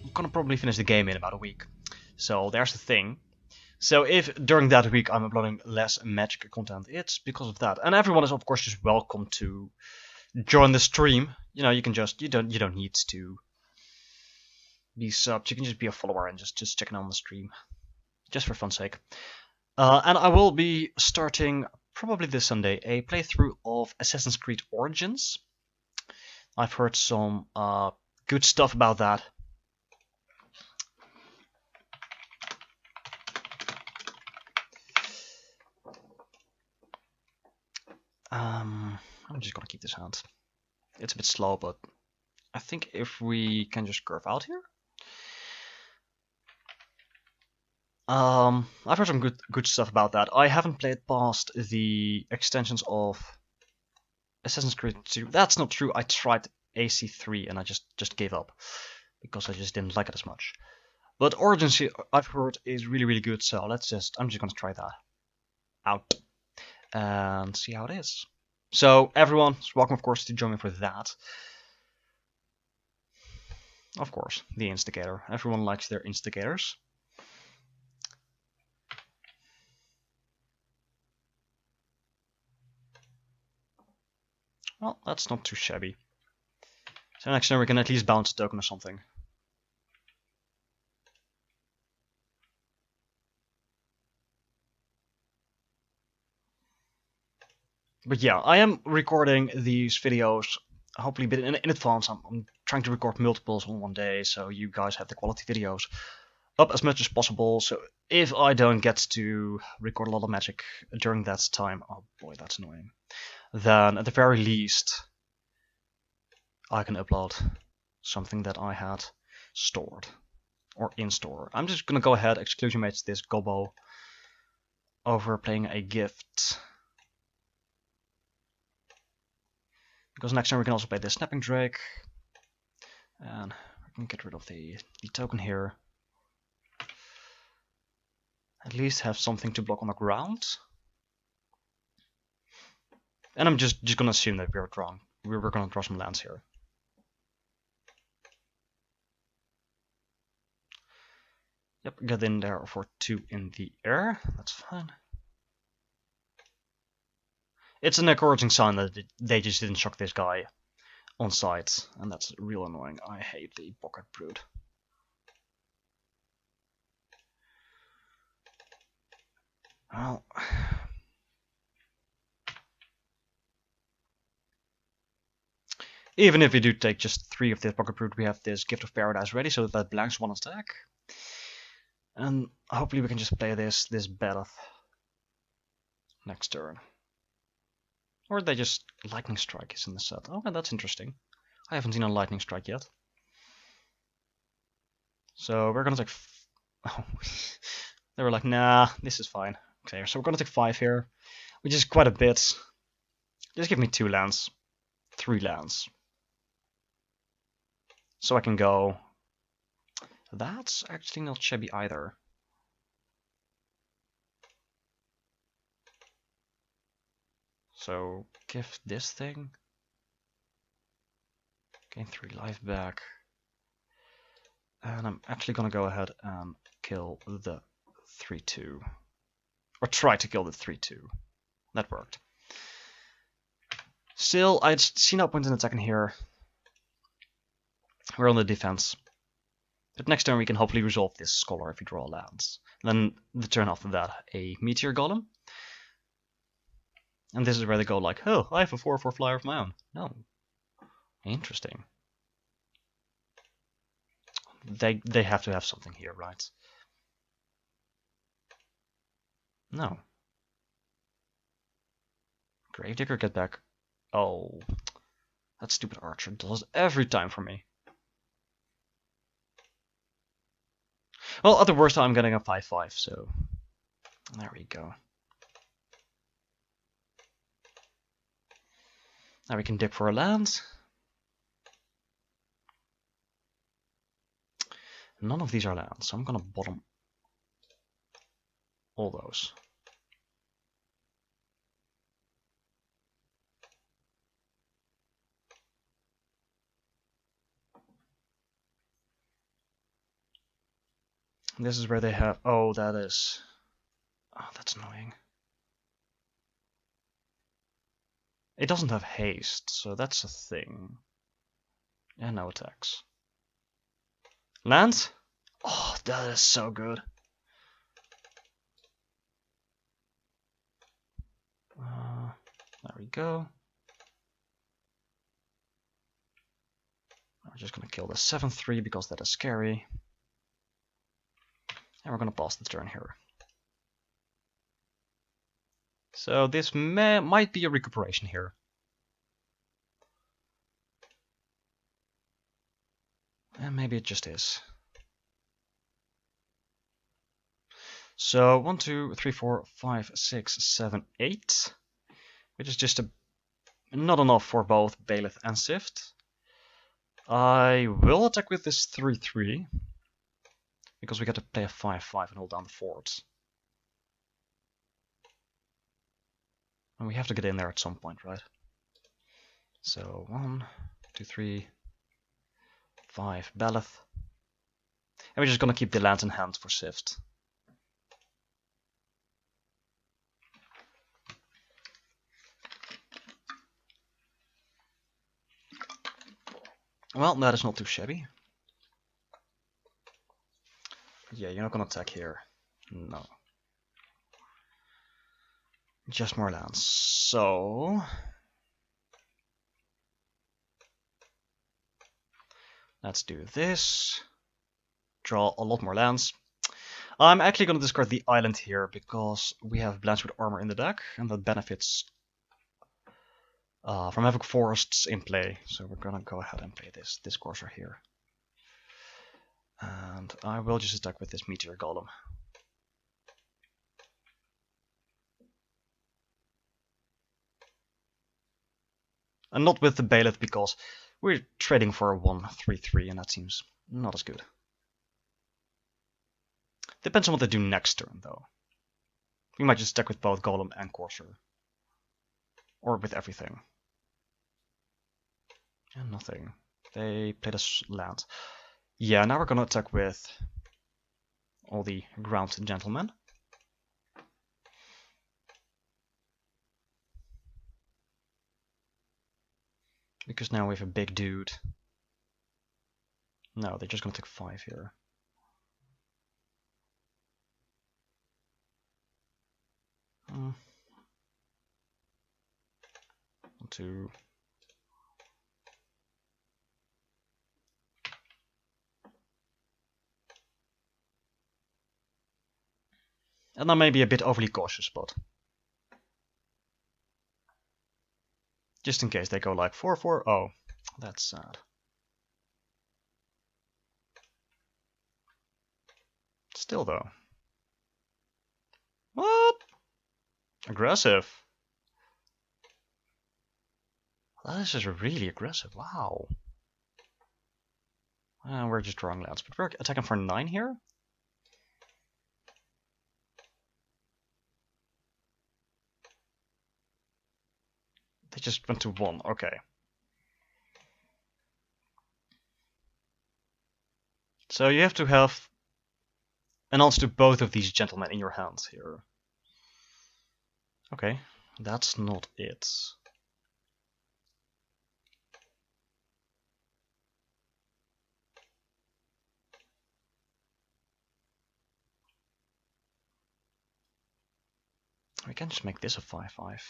I'm going to probably finish the game in about a week. So there's the thing. So if during that week I'm uploading less Magic content, it's because of that. And everyone is of course just welcome to join the stream. You can just you don't need to be subbed. You can just be a follower and just check in on the stream, just for fun's sake. And I will be starting probably this Sunday a playthrough of Assassin's Creed Origins. I've heard some good stuff about that. I'm just gonna keep this hand. It's a bit slow, but I think if we can just curve out here. I've heard some good stuff about that. I haven't played past the extensions of Assassin's Creed 2. That's not true. I tried AC3 and I just gave up because I just didn't like it as much. But Origins, I've heard, is really good, so I'm just gonna try that out and see how it is. So everyone is welcome, of course, to join me for that. Of course, the instigator. Everyone likes their instigators. Well, that's not too shabby. So next turn we can at least bounce a token or something. But yeah, I am recording these videos hopefully a bit in advance. I'm trying to record multiples on one day, so you guys have the quality videos up as much as possible. So if I don't get to record a lot of magic during that time, oh boy, that's annoying, then at the very least I can upload something that I had stored or in store. I'm just gonna go ahead, exclusion mates this gobbo over playing a gift. Because next turn we can also play the Snapping Drake. And we can get rid of the token here. At least have something to block on the ground. And I'm just gonna assume that we're gonna draw some lands here. Yep, get in there for 2 in the air. That's fine. It's an encouraging sign that they just didn't shock this guy on sight, and that's real annoying. I hate the Pocket Brood. Well, even if we do take just 3 of this Pocket Brood, we have this Gift of Paradise ready, so that blanks 1 attack. And hopefully we can just play this Beleth next turn. Or they just Lightning Strike is in the set. Oh, that's interesting. I haven't seen a Lightning Strike yet. So we're gonna take... Oh. They were like, nah, this is fine. Okay, so we're gonna take 5 here, which is quite a bit. Just give me 2 lands. 3 lands. So I can go... That's actually not shabby either. So give this thing. Gain 3 life back. And I'm actually gonna go ahead and kill the 3/2. Or try to kill the 3/2. That worked. Still, I'd see no point in attacking here. We're on the defense. But next turn we can hopefully resolve this Scholar if we draw lands. Then the turn after that, a Meteor Golem. And this is where they go like, oh, I have a 4/4 flyer of my own. No. Interesting. They have to have something here, right? No. Gravedigger, get back. Oh. That stupid archer does every time for me. Well, at the worst I'm getting a 5/5, so there we go. Now we can dig for a land. None of these are lands, so I'm gonna bottom all those. This is where they have... Oh, that is... Oh, that's annoying. It doesn't have haste, so that's a thing. And no attacks. Land? Oh, that is so good. There we go. We're just gonna kill the 7/3 because that is scary. And we're gonna pass the turn here. So this might be a recuperation here. And maybe it just is. So 1, 2, 3, 4, 5, 6, 7, 8. Which is just not enough for both Bailiff and Sift. I will attack with this 3/3. Because we get to play a 5-5 and hold down the forts. And we have to get in there at some point, right? So 1, 2, 3, 5, Beleth. And we're just gonna keep the lands in hand for Sift. Well, that is not too shabby. Yeah, you're not gonna attack here. No. Just more lands. So... let's do this. Draw a lot more lands. I'm actually gonna discard the island here because we have Blanche with Armor in the deck, and that benefits from having forests in play. So we're gonna go ahead and play this courser here. And I will just attack with this Meteor Golem. And not with the Bailiff because we're trading for a 1/3/3 and that seems not as good. Depends on what they do next turn though. We might just stack with both Golem and Courser. Or with everything. And nothing. They played us land. Yeah, now we're gonna attack with all the ground gentlemen. Because now we have a big dude. No, they're just gonna take 5 here. One, 2. And I may be a bit overly cautious, but just in case they go like 4/4. Oh, that's sad. Still though. What? Aggressive. That is just really aggressive. Wow. We're just drawing lands, but we're attacking for 9 here. They just went to 1. Okay. So you have to have an answer to both of these gentlemen in your hands here. Okay, that's not it. We can just make this a 5/5.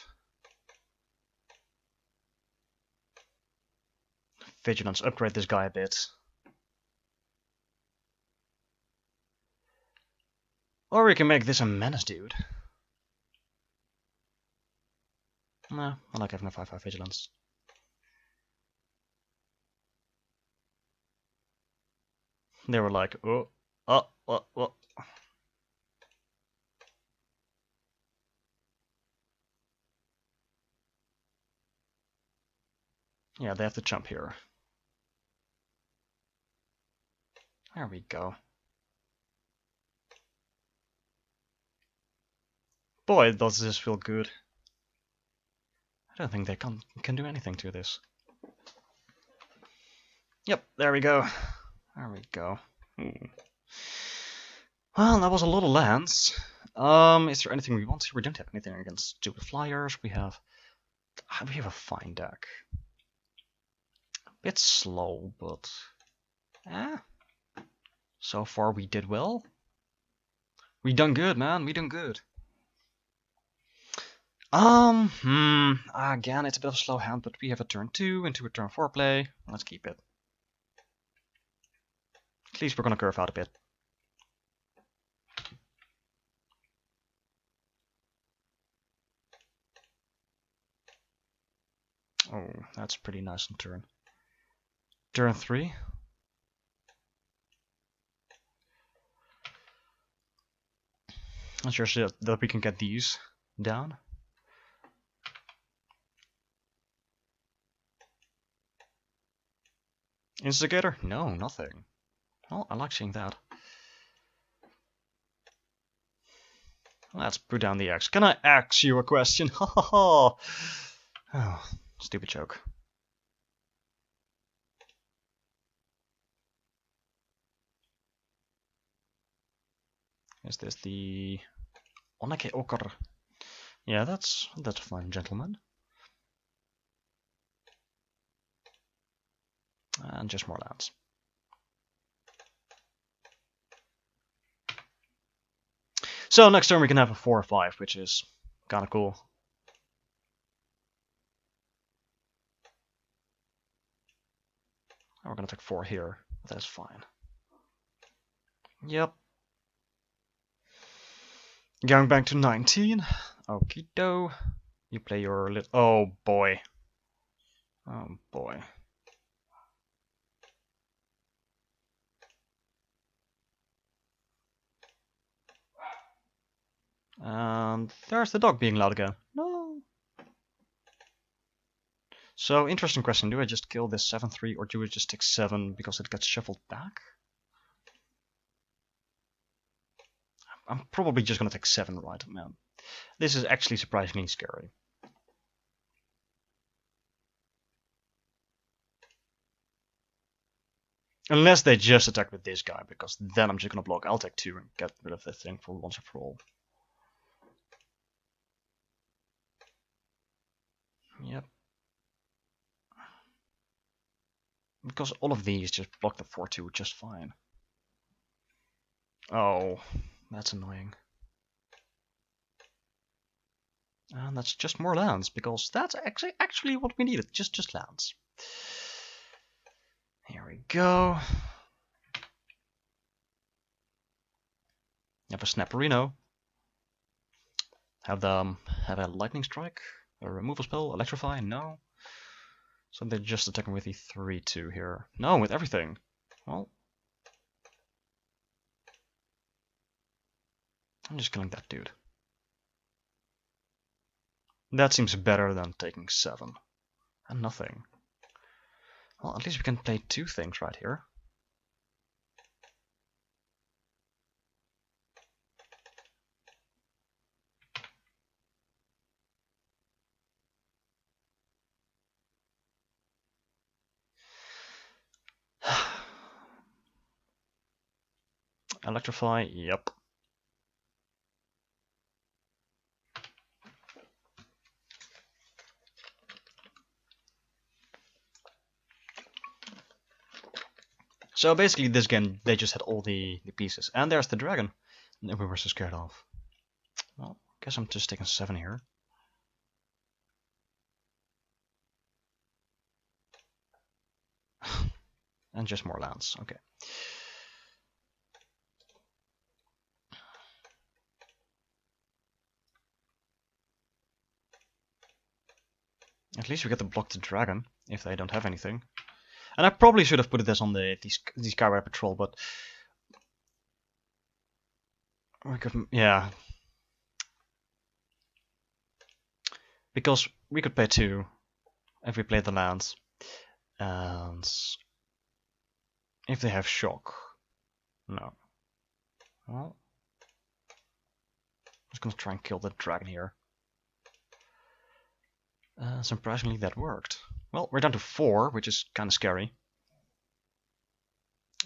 Vigilance, upgrade this guy a bit. Or we can make this a menace dude. Nah, I like having a 5/5 vigilance. They were like, oh. Yeah, they have to jump here. There we go. Boy, does this feel good. I don't think they can do anything to this. Yep, there we go. There we go. Well, that was a lot of lands. Is there anything we want here? We don't have anything against stupid flyers. We have a fine deck. Bit slow, but so far we did well. We done good, man. We done good. Again, it's a bit of a slow hand, but we have a turn 2 into a turn 4 play. Let's keep it. At least we're gonna curve out a bit. Oh, that's pretty nice on turn. Turn 3. Not sure that we can get these down. Instigator? No, nothing. Well, I like seeing that. Let's put down the X. Can I ask you a question? Ha ha ha! Oh, stupid joke. Is this the Onake Okar? Yeah, that's fine, gentlemen. And just more lands. So next turn we can have a 4 or 5, which is kind of cool. And we're gonna take 4 here. That's fine. Yep. Going back to 19. Okie doke. You play your little. Oh boy. Oh boy. And there's the dog being loud again. No. So, interesting question. Do I just kill this 7-3 or do I just take 7 because it gets shuffled back? I'm probably just gonna take 7, right, man. This is actually surprisingly scary. Unless they just attack with this guy, because then I'm just gonna block. I'll take 2 and get rid of this thing for once and for all. Yep. Because all of these just block the 4-2 just fine. Oh, that's annoying. And that's just more lands, because that's actually what we needed. Just lands. Here we go. Have a Snapperino. Have a lightning strike, a removal spell, electrify. No. So they're just attacking with the 3-2 here. No, with everything. Well, I'm just killing that dude. That seems better than taking 7 and nothing. Well, at least we can play 2 things right here. Electrify, yep. So basically this game, they just had all the pieces. And there's the dragon that we were so scared of. Well, I guess I'm just taking 7 here. And just more lands, okay. At least we get to block the dragon, if they don't have anything. And I probably should have put this on the Skyway Patrol, but we could, yeah, because we could pay 2 if we played the lands, and if they have shock, no. Well, I'm just gonna try and kill the dragon here. Surprisingly, that worked. Well, we're down to 4, which is kind of scary.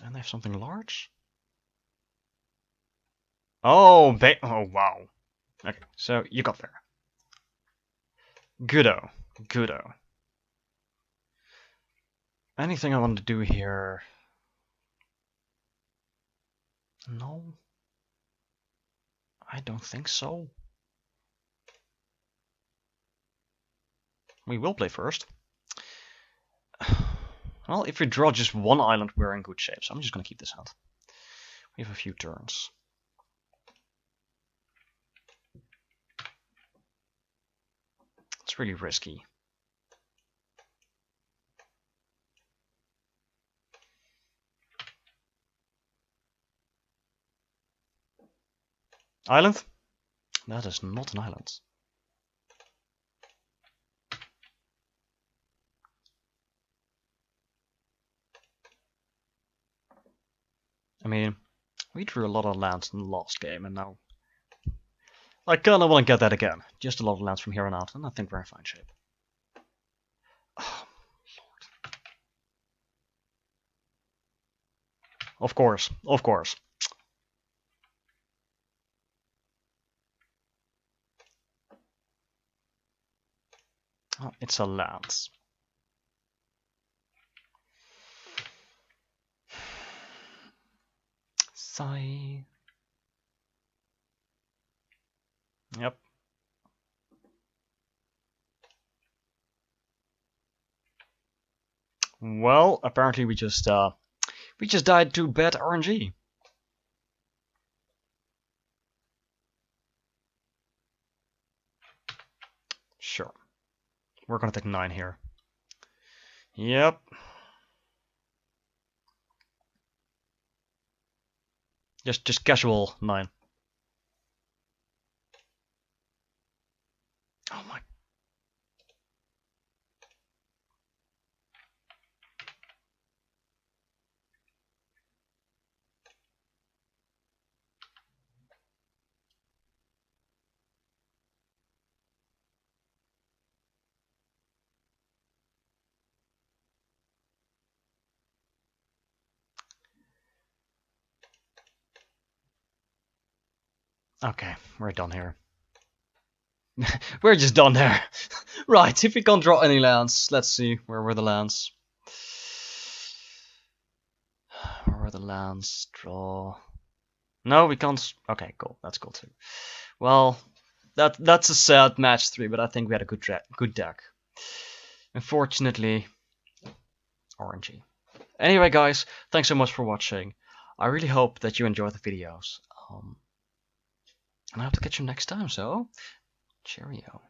And they have something large. Oh, oh wow. Okay, so you got there. Goodo. Goodo. Anything I want to do here? No. I don't think so. We will play first. Well, if we draw just 1 island, we're in good shape, so I'm just gonna keep this hand. We have a few turns. It's really risky. Island? That is not an island. I mean, we drew a lot of lands in the last game, and now, I kinda wanna get that again. Just a lot of lands from here on out, and I think we're in fine shape. Oh, Lord. Of course, of course. Oh, it's a lance. Sigh. Yep. Well, apparently we just died to bad RNG. Sure. We're gonna take 9 here. Yep. Just casual 9. Oh my. Okay, we're done here. We're just done there. Right, if we can't draw any lands, let's see, where were the lands? Where were the lands? Draw. No, we can't. Okay, cool. That's cool too. Well, that's a sad match 3, but I think we had a good deck. Unfortunately, orangey. Anyway, guys, thanks so much for watching. I really hope that you enjoyed the videos. And I hope to catch you next time, so cheerio.